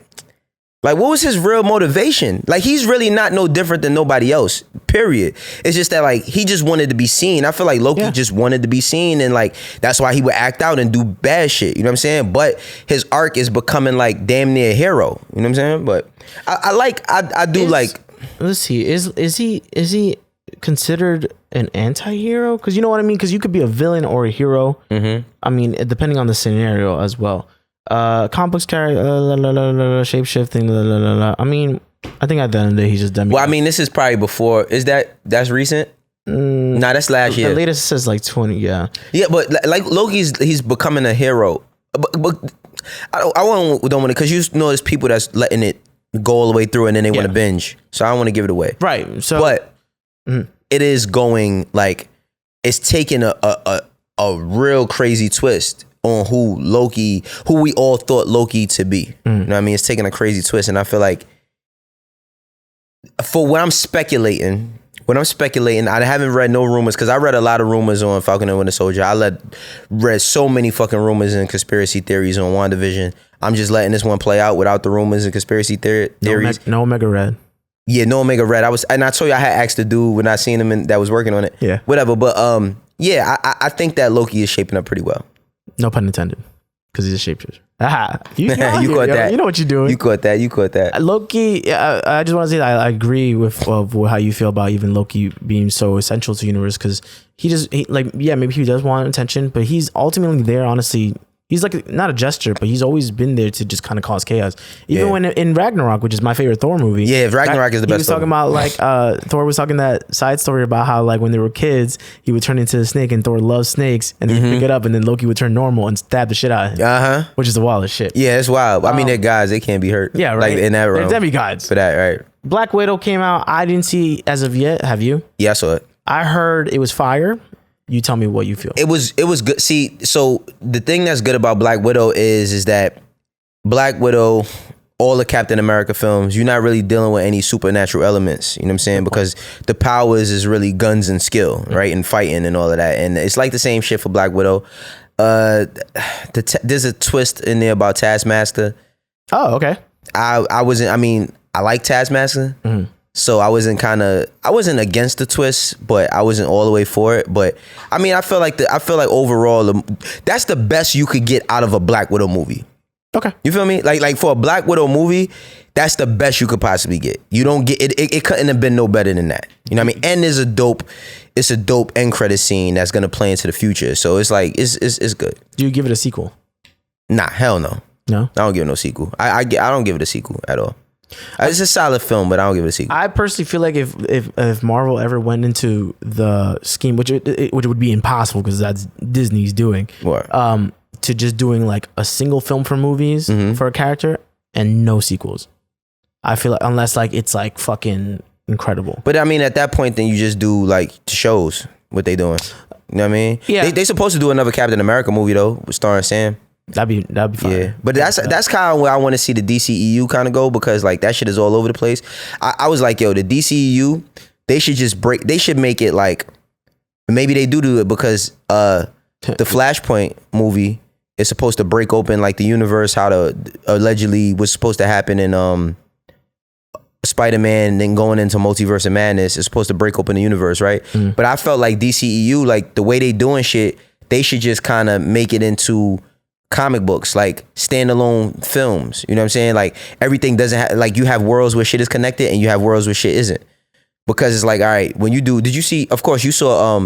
what was his real motivation? Like he's really not no different than nobody else. Period. It's just that like he just wanted to be seen. I feel like Loki just wanted to be seen, and like that's why he would act out and do bad shit. You know what I'm saying? But his arc is becoming like damn near a hero. You know what I'm saying? But I do like. Let's see. Is he considered an anti-hero? Because you know what I mean? Because you could be a villain or a hero. I mean, depending on the scenario as well. Complex character, shape-shifting, I mean, I think at the end of the day, he's just dumb. Well, I mean, this is probably before. That's recent? Nah, that's last year. The latest says like 20, yeah. Yeah, but like he's becoming a hero. But I don't want to, because you know there's people that's letting it go all the way through and then they want to binge. So I don't want to give it away. Right. So, but it is going like it's taking a real crazy twist on who we all thought Loki to be. You know what I mean? It's taking a crazy twist, and I feel like for when I'm speculating, I haven't read no rumors because I read a lot of rumors on Falcon and Winter Soldier. Read so many fucking rumors and conspiracy theories on WandaVision. I'm just letting this one play out without the rumors and conspiracy theories. No Omega Red. Yeah, no Omega Red. I told you I had asked the dude when I seen him that was working on it. Yeah. Whatever. But yeah, I think that Loki is shaping up pretty well. No pun intended. Because he's a shapeshifter. You caught that. You know what you're doing. You caught that. Loki, I just want to say that I agree with how you feel about even Loki being so essential to the universe, because maybe he does want attention, but he's ultimately there, honestly. He's like not a jester, but he's always been there to just kind of cause chaos. Even when in Ragnarok, which is my favorite Thor movie. Yeah, Ragnarok is the best. He was talking about like Thor was talking that side story about how like when they were kids, he would turn into a snake, and Thor loves snakes, and then pick it up, and then Loki would turn normal and stab the shit out of him. Which is the wildest shit. Yeah, it's wild. I mean, they're guys; they can't be hurt. Yeah, right. Like in that realm, they're demigods for that, right? Black Widow came out. I didn't see as of yet. Have you? Yeah, I saw it. I heard it was fire. You tell me what you feel. It was good. See, so the thing that's good about Black Widow is that Black Widow, all the Captain America films, you're not really dealing with any supernatural elements. You know what I'm saying? Because the powers is really guns and skill, right? And fighting and all of that. And it's like the same shit for Black Widow. There's a twist in there about Taskmaster. Oh, okay. I wasn't. I mean, I like Taskmaster. So I wasn't against the twist, but I wasn't all the way for it. But I mean, I feel like overall, that's the best you could get out of a Black Widow movie. Okay, you feel me? Like for a Black Widow movie, that's the best you could possibly get. You don't get it. It couldn't have been no better than that. You know what I mean? And it's a dope end credit scene that's gonna play into the future. So it's like it's good. Do you give it a sequel? Nah, hell no. No, I don't give it no sequel. I don't give it a sequel at all. It's a solid film, but I don't give it a sequel. I personally feel like if Marvel ever went into the scheme, which would be impossible because that's Disney's doing, to just doing like a single film for movies for a character and no sequels. I feel like unless like it's like fucking incredible. But I mean, at that point, then you just do like shows. What they doing? You know what I mean? Yeah. They supposed to do another Captain America movie though, starring Sam. That'd be fine. Yeah, but that's kind of where I want to see the DCEU kind of go, because like that shit is all over the place. I was like, yo, the DCEU, they should make it like, maybe they do it because the Flashpoint movie is supposed to break open like the universe, how to allegedly was supposed to happen in Spider-Man, then going into Multiverse of Madness is supposed to break open the universe, right? But I felt like DCEU, like the way they doing shit, they should just kind of make it into comic books, like standalone films. You know what I'm saying? Like everything doesn't have, like you have worlds where shit is connected and you have worlds where shit isn't. Because it's like, all right, when you do, did you see, of course you saw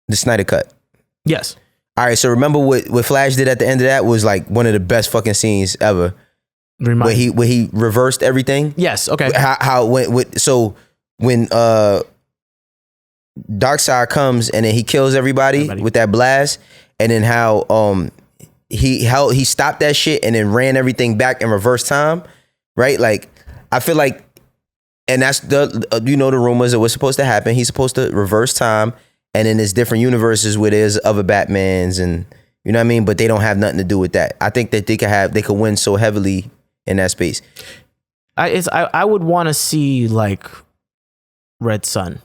the Snyder Cut. Yes. All right, so remember what Flash did at the end of that was like one of the best fucking scenes ever. Where he reversed everything. Yes, okay. When Darkseid comes and then he kills everybody with that blast, and then how he stopped that shit and then ran everything back in reverse time, right? Like I feel like, and that's the the rumors of what's supposed to happen. He's supposed to reverse time, and then there's different universes where there's other Batmans, and you know what I mean. But they don't have nothing to do with that. I think that they could win so heavily in that space. I would want to see like Red Sun.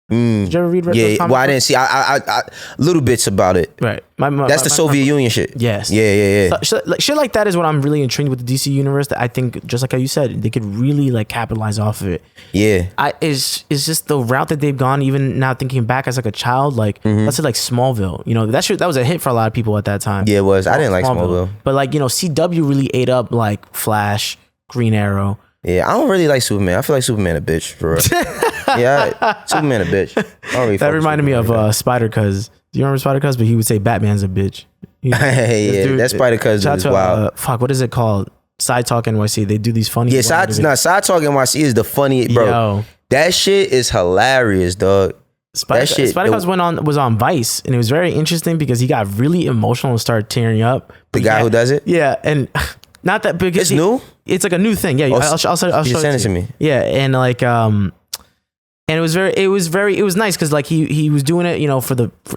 Did you ever read Red Sun? Yeah, well, I didn't see. I little bits about it. Right. That's the Soviet Union shit. Yes. Yeah. So, shit like that is what I'm really intrigued with the DC universe. That I think, just like how you said, they could really like capitalize off of it. Yeah. It's just the route that they've gone. Even now, thinking back as like a child, like let's say like Smallville. That was a hit for a lot of people at that time. Yeah, it was. I didn't like Smallville. But like CW really ate up like Flash, Green Arrow. Yeah, I don't really like Superman. I feel like Superman a bitch, for real. Yeah, Superman a bitch. That reminded me of Spider-Cuz. Do you remember Spider-Cuz? But he would say Batman's a bitch. Yeah, that Spider-Cuz is wild. What is it called? Side Talk NYC. They do these funny. Yeah, Side Talk NYC is the funniest, bro. Yo. That shit is hilarious, dog. Spider-Cuz was on Vice, and it was very interesting because he got really emotional and started tearing up. The guy who does it? Yeah, and not that because it's new. It's like a new thing. Yeah, I'll show it to me. Yeah, and like and it was nice because like he was doing it,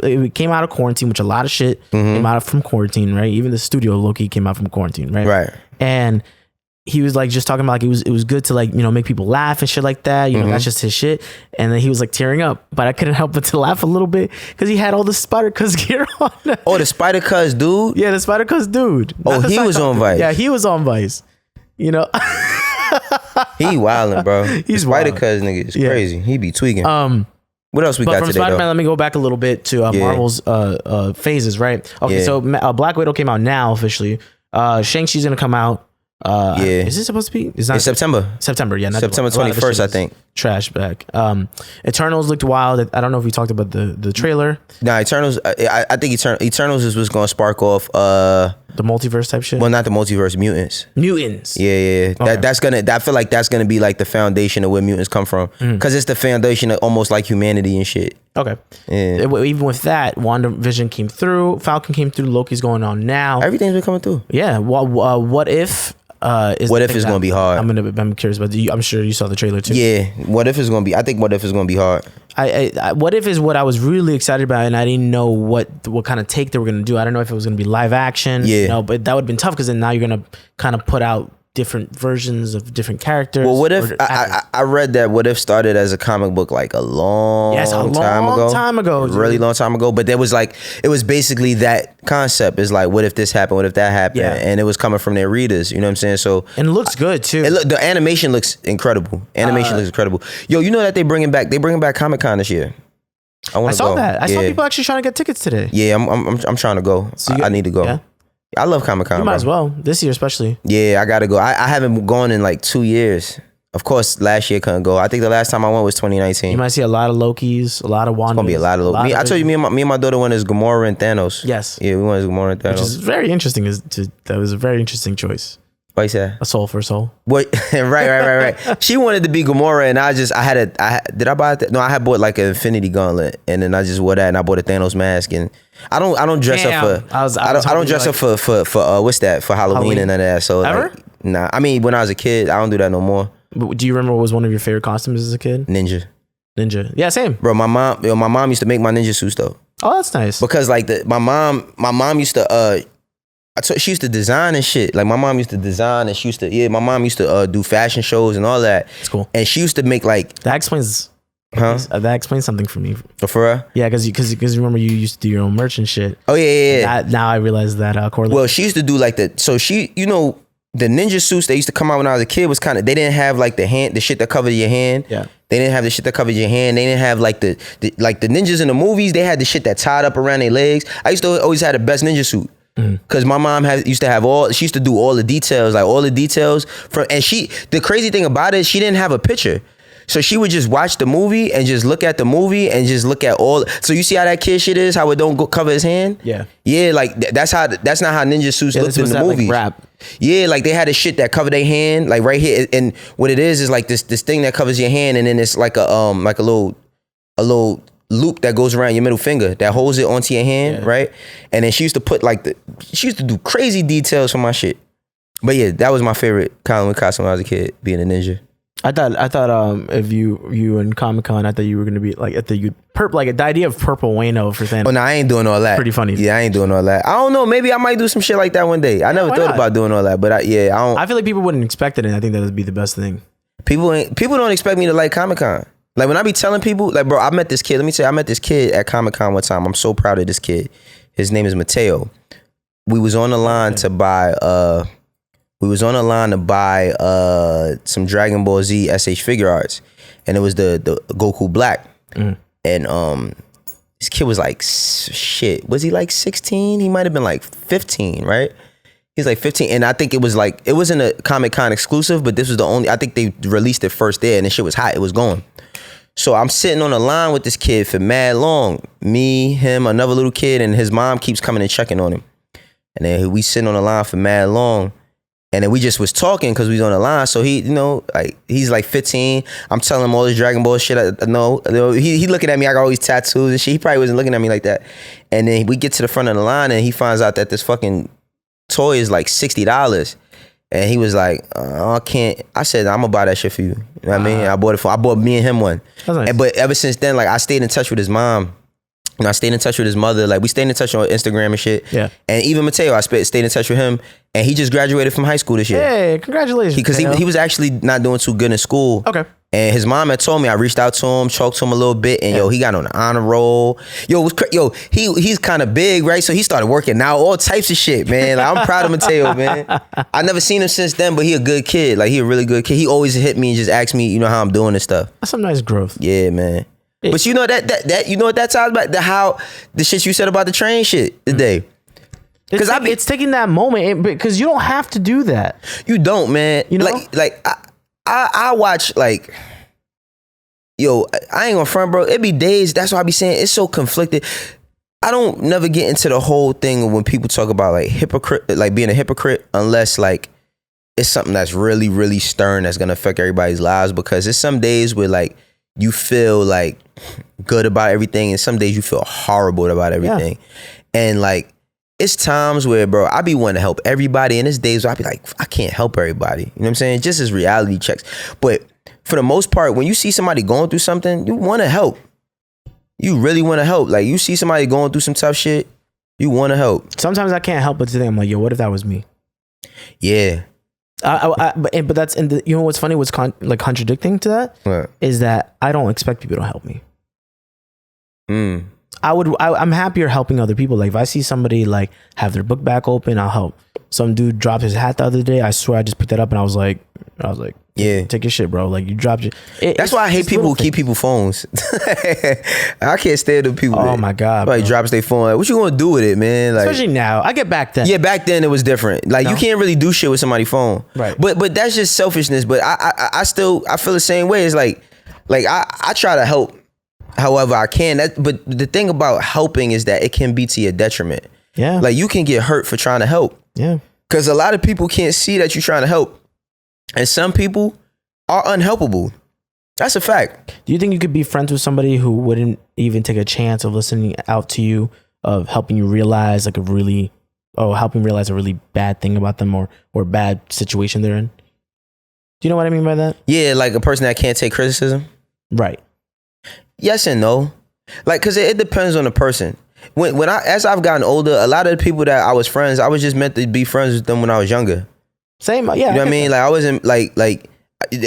it came out of quarantine, which a lot of shit came out from quarantine, right? Even the studio Loki came out from quarantine, right? Right. And he was like just talking about like it was good to like make people laugh and shit like that. That's just his shit. And then he was like tearing up, but I couldn't help but to laugh a little bit because he had all the Spider-Cuz gear on. Oh, the Spider-Cuz dude. Yeah, the Spider-Cuz dude. Oh, he was on Vice. Yeah, he was on Vice. He wildin', bro. He's Spider-Cuz nigga is crazy. He be tweaking. What else we got today, Spider-Man, though? let me go back a little bit to Marvel's phases, right? Okay, so Black Widow came out now officially. Shang-Chi's gonna come out. Is it supposed to be? It's September. September, yeah. September 21st, I think. trash bag. Eternals looked wild. I don't know if we talked about the trailer. Nah, Eternals. I think Eternals is what's gonna spark off the multiverse type shit. Well, not the multiverse, mutants. Mutants. Yeah. Okay. That's gonna. I feel like that's gonna be like the foundation of where mutants come from, because it's the foundation of almost like humanity and shit. Okay. Yeah. Even with that, WandaVision came through. Falcon came through. Loki's going on now. Everything's been coming through. Yeah. What if? What if it's gonna be hard? I'm curious about. I'm sure you saw the trailer too. Yeah. What if it's gonna be? I think what if it's gonna be hard. I what if is what I was really excited about, and I didn't know what kind of take they were gonna do. I don't know if it was gonna be live action. Yeah. But that would have been tough because then now you're gonna kind of put out different versions of different characters. Well, what if I read that What If started as a comic book like a long time ago, dude. Really long time ago. But there was like, it was basically that concept is like, what if this happened? What if that happened? Yeah. And it was coming from their readers. You know what I'm saying? So and it looks good too. The animation looks incredible. Looks incredible. Yo, you know that they bringing back Comic-Con this year. I saw that. I saw people actually trying to get tickets today. Yeah, I'm trying to go. So I need to go. Yeah. I love Comic-Con. You might as well this year, especially. Yeah, I gotta go. I haven't gone in like 2 years. Of course, last year couldn't go. I think the last time I went was 2019. You might see a lot of Lokis, a lot of Wandas. It's gonna be a lot of Loki. I told you, me and my daughter went as Gamora and Thanos. Yes. Yeah, we went as Gamora and Thanos. Which is very interesting. That was a very interesting choice. What you say? A soul for a soul. What? right. She wanted to be Gamora, and did I buy that? No, I had bought like an Infinity Gauntlet, and then I just wore that, and I bought a Thanos mask, and I don't dress up for. I don't dress up for what's that, for Halloween and none of that. So ever? Like, nah. I mean, when I was a kid, I don't do that no more. But do you remember what was one of your favorite costumes as a kid? Ninja. Yeah, same. Bro, my mom used to make my ninja suits though. Oh, that's nice. Because like my mom used to she used to design and shit. Like my mom used to design, and my mom used to do fashion shows and all that. That's cool. And she used to make like that explains something for me. For real? Yeah, because remember you used to do your own merch and shit. Oh yeah. Now I realize that correlation. Well, she used to do like the the ninja suits that used to come out when I was a kid was kind of, they didn't have like the shit that covered your hand. Yeah. They didn't have the shit that covered your hand. They didn't have like the ninjas in the movies. They had the shit that tied up around their legs. I used to always have the best ninja suit. Cause my mom used to do all the details, and the crazy thing about it, she didn't have a picture. So she would just watch the movie and just look at the movie and just look at all. So you see how that kid shit is, how it don't cover his hand? Yeah. Yeah, like that's not how ninja suits looked in the movies. Like rap. Yeah, like they had a shit that covered their hand, like right here. And what it is like this thing that covers your hand, and then it's like a little loop that goes around your middle finger that holds it onto your hand, right? And then she used to put she used to do crazy details for my shit. But yeah, that was my favorite Halloween costume when I was a kid, being a ninja. I thought if you in Comic-Con, I thought you were gonna be like, the idea of purple Wayno for Thanos. Oh no, I ain't doing all that. Pretty funny. Yeah, I ain't doing all that. I don't know. Maybe I might do some shit like that one day. I never thought about doing all that, but I don't. I feel like people wouldn't expect it, and I think that would be the best thing. People don't expect me to like Comic-Con. Like when I be telling people, like, bro, I met this kid. Let me tell you, I met this kid at Comic-Con one time. I'm so proud of this kid. His name is Matteo. We was on the line to buy some Dragon Ball Z SH figure arts, and it was the Goku Black. And this kid was like, shit, was he like 16? He might have been like 15, right? He's like 15, and I think it wasn't a Comic-Con exclusive, but this was I think they released it first there, and the shit was hot. It was going. So I'm sitting on the line with this kid for mad long. Me, him, another little kid, and his mom keeps coming and checking on him. And then we sitting on the line for mad long. And then we just was talking because we was on the line. So he, he's like 15. I'm telling him all this Dragon Ball shit I know. He looking at me, I got all these tattoos and shit. He probably wasn't looking at me like that. And then we get to the front of the line and he finds out that this fucking toy is like $60. And he was like, I can't. I said, I'm gonna buy that shit for you. You know what I mean? I bought me and him one. That's nice. But ever since then, like I stayed in touch with his mom. And I stayed in touch with his mother. Like we stayed in touch on Instagram and shit. Yeah. And even Matteo, I stayed in touch with him. And he just graduated from high school this year. Hey, congratulations. Because he was actually not doing too good in school. Okay. And his mom had told me, I reached out to him, talked to him a little bit, and he got on the honor roll. He's kind of big, right? So he started working out, all types of shit, man. Like, I'm proud of Matteo, man. I never seen him since then, but he a good kid. Like he a really good kid. He always hit me and just asked me, how I'm doing and stuff. That's some nice growth. Yeah, man. Yeah. But you know that you know what that sounds about? How the shit you said about the train shit today. Because it's taking that moment because you don't have to do that. You don't, man. You know, I watch like yo, I ain't gonna front, bro. It be days. That's why I be saying it's so conflicted. I don't never get into the whole thing when people talk about like hypocrite, like being a hypocrite, unless like it's something that's really, really stern that's gonna affect everybody's lives. Because it's some days where like you feel like good about everything, and some days you feel horrible about everything. Yeah. And like it's times where, bro, I be wanting to help everybody, and it's days where I be like, I can't help everybody. You know what I'm saying? Just as reality checks. But for the most part, when you see somebody going through something, you want to help. You really want to help. Like you see somebody going through some tough shit, you want to help. Sometimes I can't help but to think, I'm like, yo, what if that was me? Yeah. But that's in the, you know what's funny? What's contradicting to that what? Is that I don't expect people to help me. Mm. I'm happier helping other people. Like if I see somebody like have their book back open, I'll help. Some dude dropped his hat the other day. I swear I just picked it up and I was like, yeah, take your shit, bro. Like you dropped it. That's why I hate people who keep people's phones. I can't stand the people. Oh my god, like drops their phone. Like, what you gonna do with it, man? Like, especially now. I get back then. Yeah, back then it was different. Like you can't really do shit with somebody's phone. Right. But that's just selfishness. But I feel the same way. It's like I try to help however I can. But the thing about helping is that it can be to your detriment. Yeah. Like you can get hurt for trying to help. Yeah. Because a lot of people can't see that you're trying to help. And some people are unhelpable. That's a fact. Do you think you could be friends with somebody who wouldn't even take a chance of listening out to you, of helping you realize helping realize a really bad thing about them or bad situation they're in? Do you know what I mean by that? Yeah, like a person that can't take criticism. Right. Yes and no. Like, cause it depends on the person. As I've gotten older, a lot of the people that I was friends, I was just meant to be friends with them when I was younger. Same, yeah. You know what I mean? Like I wasn't like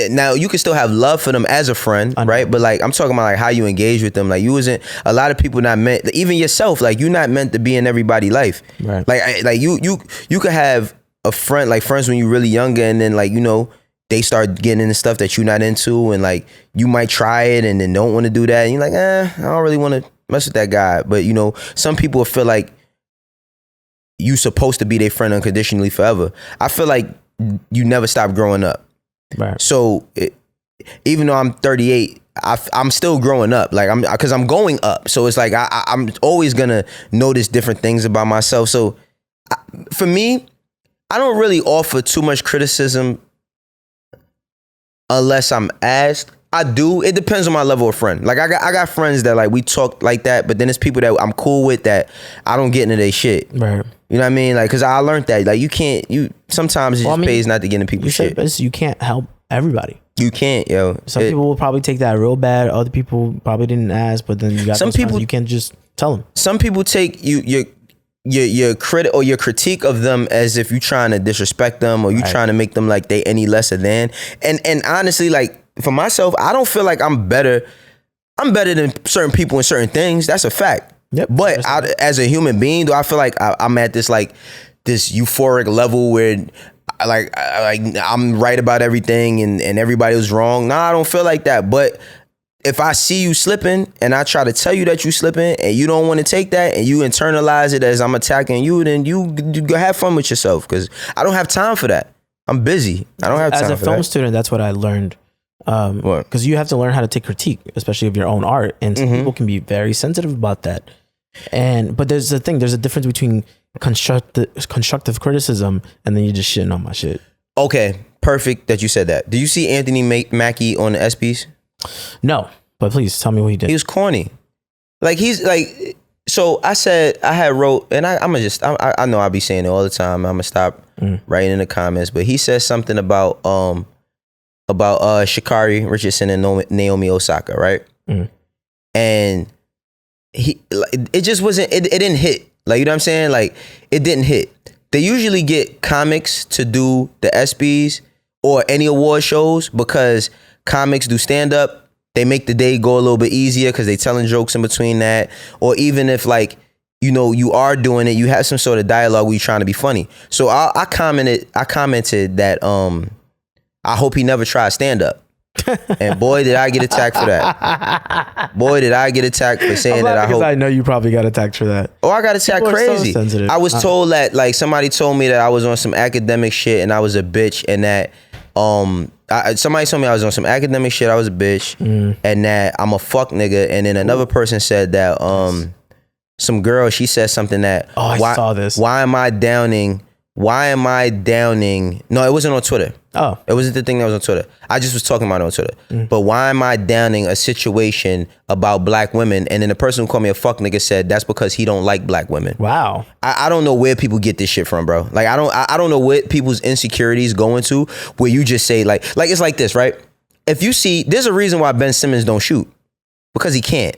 now you can still have love for them as a friend, right? But like I'm talking about like how you engage with them. Like you wasn't, a lot of people not meant, even yourself, like you're not meant to be in everybody's life. Right. Like you could have a friend, like friends when you're really younger, and then like, you know, they start getting into stuff that you're not into, and like you might try it and then don't want to do that. And you're like, I don't really want to mess with that guy. But you know, some people feel like you supposed to be their friend unconditionally forever. I feel like you never stop growing up. Right. So even though I'm 38, I'm still growing up. Like because I'm going up. So it's like I'm always gonna notice different things about myself. So for me, I don't really offer too much criticism unless I'm asked. I do. It depends on my level of friend. Like I got friends that like we talk like that, but then it's people that I'm cool with that I don't get into their shit. Right. You know what I mean? Like, cause I learned that like you sometimes it just pays not to get into people's shit. You can't help everybody. You can't, yo. Some people will probably take that real bad. Other people probably didn't ask, but then you got some people you can't just tell them. Some people take your credit or your critique of them as if you trying to disrespect them or you trying to make them like they any lesser than. And honestly, like for myself, I don't feel like I'm better than certain people in certain things. That's a fact. Yep. But as a human being, do I feel like I'm at this euphoric level where like I'm right about everything and everybody was wrong? Nah, I don't feel like that. But if I see you slipping and I try to tell you that you slipping and you don't want to take that and you internalize it as I'm attacking you, then you go have fun with yourself, because I don't have time for that. I'm busy. I don't have time for that. As a film student, that's what I learned. Because you have to learn how to take critique, especially of your own art, and some people can be very sensitive about that. But there's a difference between constructive criticism and then you just shitting on my shit. Okay, perfect that you said that. Did you see Anthony Mackie on the Espys? No, but please tell me what he did. He was corny. Like he's like, so I had wrote, and I know I'll be saying it all the time. I'm gonna stop writing in the comments, but he says something about Sha'Carri Richardson and Naomi Osaka, right? And it just wasn't, it didn't hit. Like, you know what I'm saying? Like, it didn't hit. They usually get comics to do the ESPYs or any award shows because comics do stand up. They make the day go a little bit easier because they telling jokes in between that. Or even if like, you know, you are doing it, you have some sort of dialogue where you're trying to be funny. So I commented that I hope he never tries stand up. And boy, did I get attacked for that. Boy, did I get attacked for saying that. I know you probably got attacked for that. Oh, I got attacked crazy. So I was told that, like, somebody told me that I was on some academic shit and I was a bitch, and that somebody told me I was on some academic shit. I was a bitch, and that I'm a fuck nigga. And then another person said that some girl, she said something that I saw this. Why am I downing? No, it wasn't on Twitter. Oh, it wasn't the thing that was on Twitter. I just was talking about it on Twitter. But why am I downing a situation about black women? And then the person who called me a fuck nigga said that's because he don't like black women. Wow. I don't know where people get this shit from, bro. Like I don't know what people's insecurities go into where you just say like it's like this, right? If you see, there's a reason why Ben Simmons don't shoot, because he can't,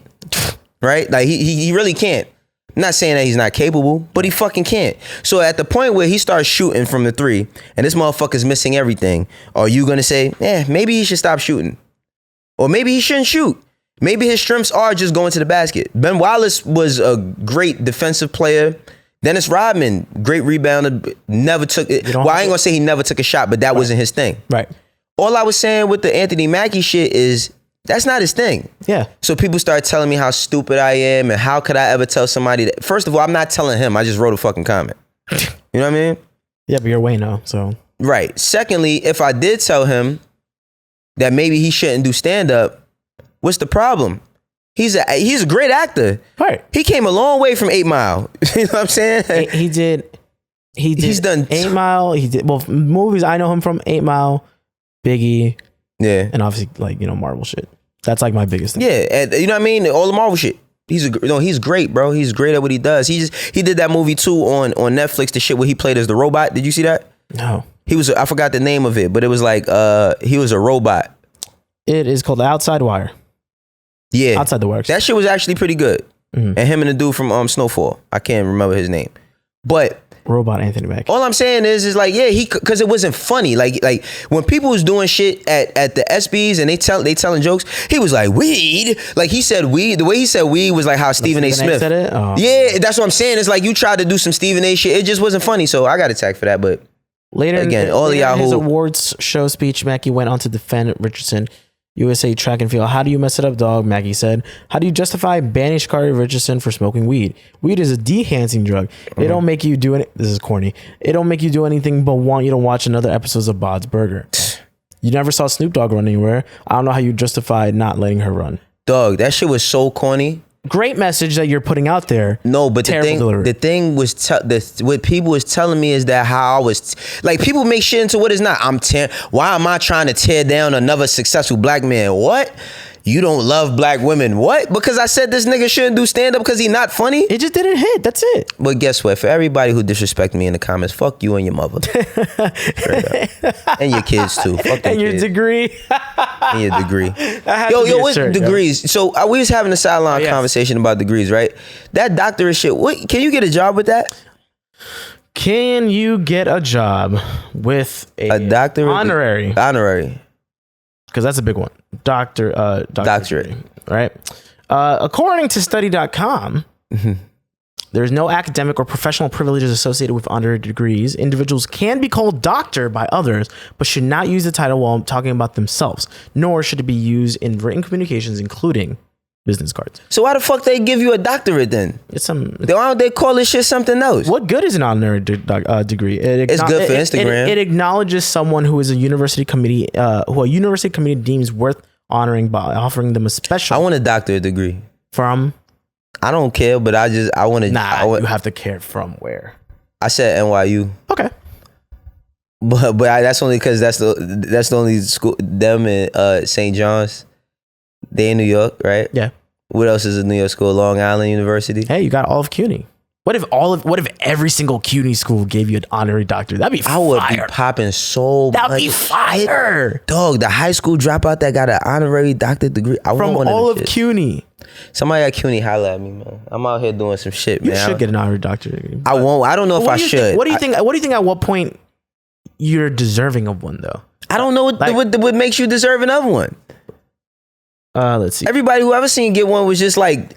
right? Like he really can't. I'm not saying that he's not capable, but he fucking can't. So at the point where he starts shooting from the 3 and this motherfucker's missing everything, are you gonna say, maybe he should stop shooting? Or maybe he shouldn't shoot. Maybe his strengths are just going to the basket. Ben Wallace was a great defensive player. Dennis Rodman, great rebounder, never took it. Well, I ain't gonna say he never took a shot, but that wasn't his thing. Right. All I was saying with the Anthony Mackie shit is that's not his thing. Yeah. So people start telling me how stupid I am and how could I ever tell somebody that. First of all, I'm not telling him. I just wrote a fucking comment. You know what I mean? Yeah, but you're Wayno, so. Right. Secondly, if I did tell him that maybe he shouldn't do stand-up, what's the problem? He's a great actor. Right. He came a long way from 8 Mile. You know what I'm saying? He's done 8 Mile. He did movies. I know him from 8 Mile, Biggie. Yeah. And obviously, Marvel shit. That's like my biggest thing. Yeah, and you know what I mean? All the Marvel shit. He's great, bro. He's great at what he does. He did that movie too on Netflix, the shit where he played as the robot. Did you see that? No. I forgot the name of it, but it was like he was a robot. It is called The Outside Wire. Yeah. Outside the Works. That shit was actually pretty good. And him and the dude from Snowfall. I can't remember his name. But Robot Anthony Mackie. All I'm saying is like, yeah, because it wasn't funny. Like when people was doing shit at the Espys and they telling jokes, he was like, weed. Like he said weed. The way he said weed was like how Stephen A. Smith said it? Oh. Yeah, that's what I'm saying. It's like you tried to do some Stephen A. shit. It just wasn't funny. So I got attacked for that. But later again, in his awards show speech, Mackie went on to defend Richardson. USA Track and Field. How do you mess it up, dog? Mackie said. How do you justify banning Sha'Carri Richardson for smoking weed? Weed is a de-enhancing drug. It don't make you do this is corny. It don't make you do anything but want you to watch another episodes of Bob's Burger. You never saw Snoop Dogg run anywhere. I don't know how you justify not letting her run. Dog, that shit was so corny. Great message that you're putting out there. No, but the thing was what people was telling me is that how I was like, people make shit into what is not. Why am I trying to tear down another successful black man? What? You don't love black women. What? Because I said this nigga shouldn't do stand-up because he not funny? It just didn't hit. That's it. But guess what? For everybody who disrespect me in the comments, fuck you and your mother. And your kids too. Fuck them and your kids. Degree. And your degree. Yo, what's degrees? Yo. So we was having a sideline conversation about degrees, right? That doctorate shit. What? Can you get a job with that? Can you get a job with a doctorate? Honorary. Honorary. Because that's a big one. Doctorate, right? According to study.com, there's no academic or professional privileges associated with honorary degrees. Individuals can be called doctor by others, but should not use the title while talking about themselves, nor should it be used in written communications, including business cards. So why the fuck they give you a doctorate then? Why don't they call this shit something else? What good is an honorary degree? It's good for Instagram. It acknowledges someone who is a university committee, who a university committee deems worth honoring by offering them a special. I want a doctorate degree from. I don't care, but I want to. You have to care from where. I said NYU. Okay. But that's only because that's the only school. Them and St. John's. They in New York, right? Yeah. What else is a New York school? Long Island University. Hey, you got all of CUNY. What if every single CUNY school gave you an honorary doctorate? That'd be fire. I would be popping so much. That'd be fire. Dog, the high school dropout that got an honorary doctorate degree. From all of CUNY. Somebody at CUNY holla at me, man. I'm out here doing some shit, man. You should get an honorary doctorate degree. I won't. I don't know if I should. What do you think? What do you think? At what point you're deserving of one, though? I don't know what makes you deserving of one. Let's see. Everybody who ever seen get one was just like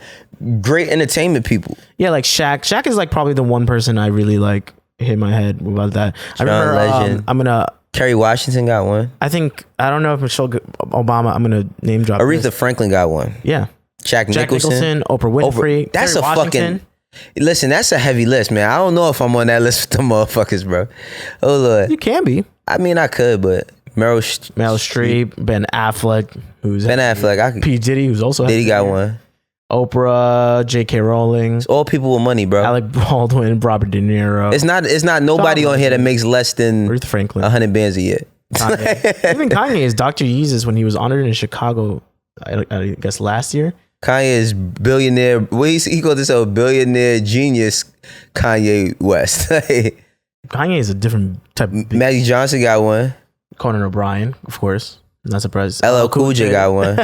great entertainment people. Yeah, like Shaq. Shaq is like probably the one person I really like hit my head about that. I remember legend. Kerry Washington got one. I don't know if Michelle Obama. I'm gonna name drop. Aretha Franklin got one. Yeah. Jack Nicholson, Oprah Winfrey. That's Kerry Washington. Listen, that's a heavy list, man. I don't know if I'm on that list with the motherfuckers, bro. Oh Lord. You can be. I mean, I could, but Meryl Streep, Ben Affleck, P. Diddy, who's also Diddy got one. Oprah, J.K. Rowling. It's all people with money, bro. Alec Baldwin, Robert De Niro. It's not nobody on here that makes less than Ruth Franklin, 100 bands a year. Kanye. Even Kanye is Dr. Yeezus when he was honored in Chicago, I guess last year. Kanye is billionaire. He called this a billionaire genius. Kanye West. Kanye is a different type of Magic Johnson got one. Conan O'Brien, of course. Not surprised. LL Cool J got one.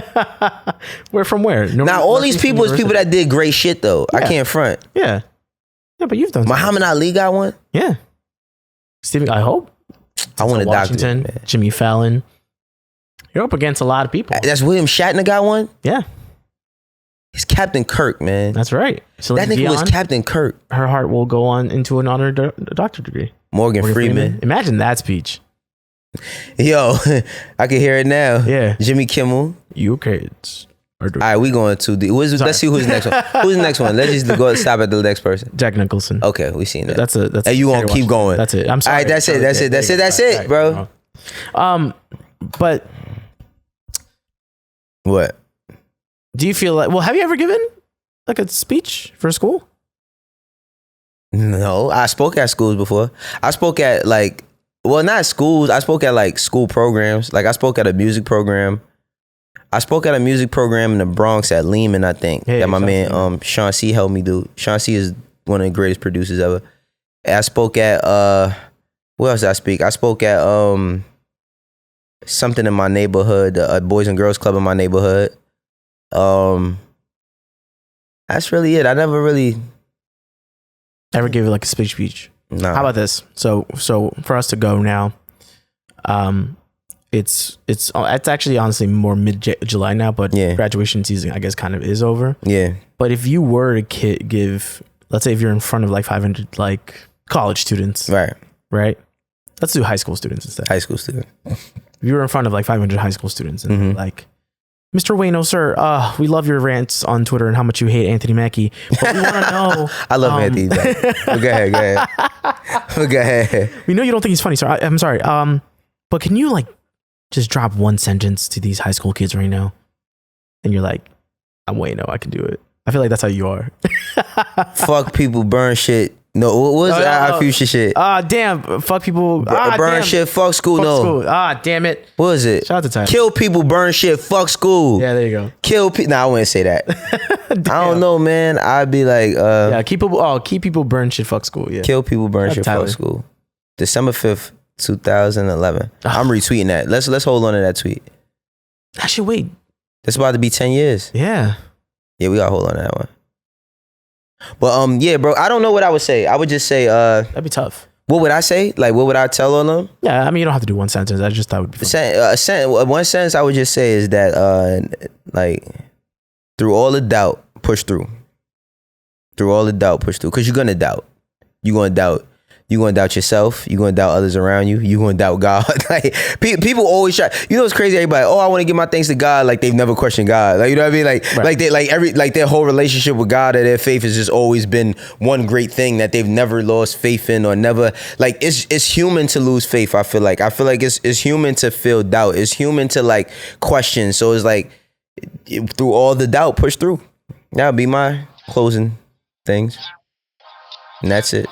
Where from where? Now all these people is people that did great shit though. Yeah. I can't front. Yeah. Yeah, but you've done Muhammad Ali got one? Yeah. Stephen, I hope. I want a Washington, doctor. Jimmy Fallon. You're up against a lot of people. That's William Shatner got one? Yeah. He's Captain Kirk, man. That's right. That nigga was Captain Kirk. Her heart will go on into an honored doctorate degree. Morgan Freeman. Imagine that speech. Yo, I can hear it now. Yeah. Jimmy Kimmel. You kids. All right, we going to let's see who's next one. Who's the next one? Let's just go stop at the next person. Jack Nicholson. Okay, we seen that. That's hey, you gonna keep going? That's it. I'm sorry. All right, that's it, bro. But what? Do you feel like? Well, have you ever given like a speech for school? No, I spoke at schools before. I spoke at not schools. I spoke at school programs. I spoke at a music program. I spoke at a music program in the Bronx at Lehman, I think. That my man Sean C helped me do. Sean C is one of the greatest producers ever. And I spoke at where else did I speak? I spoke at something in my neighborhood, a Boys and Girls Club in my neighborhood. That's really it. I never really ever gave like a speech. No. How about this? So for us to go now, it's actually honestly more mid-July now, but graduation season I guess kind of is over. Yeah. But if you were to give, let's say if you're in front of 500 college students, right? Let's do high school students instead. High school student. If you were in front of 500 high school students and Mr. Wayno, sir, we love your rants on Twitter and how much you hate Anthony Mackie. But we want to know. I love Anthony Mackie. Go ahead. We know you don't think he's funny, sir. I'm sorry. But can you just drop one sentence to these high school kids right now? And you're like, I'm Wayno, I can do it. I feel like that's how you are. Fuck people, burn shit. No, what was our future shit? Damn. Fuck people. Burn shit, fuck school. Fuck school. Damn it. What was it? Shout out to Tyler. Kill people, burn shit, fuck school. Yeah, there you go. Kill people. Nah, I wouldn't say that. I don't know, man. I'd be like, keep people, burn shit, fuck school. Yeah. Kill people, burn shit, fuck school. December 5th, 2011. I'm retweeting that. Let's hold on to that tweet. Actually, wait. That's about to be 10 years. Yeah. Yeah, we gotta hold on to that one. But yeah, bro, I don't know what I would say. I would just say that'd be tough. What would I say? What would I tell on them? Yeah, I mean you don't have to do one sentence. I just thought it would be fun. One sentence I would just say is that through all the doubt, push through. Through all the doubt, push through. Because you're gonna doubt. You're gonna doubt. You're going to doubt yourself. You're going to doubt others around you. You're going to doubt God. People always try. You know what's crazy? Everybody, I want to give my thanks to God. They've never questioned God. You know what I mean? Their whole relationship with God and their faith has just always been one great thing that they've never lost faith in or never. It's human to lose faith. I feel like it's human to feel doubt. It's human to question. So it's through all the doubt, push through. That would be my closing things. And that's it.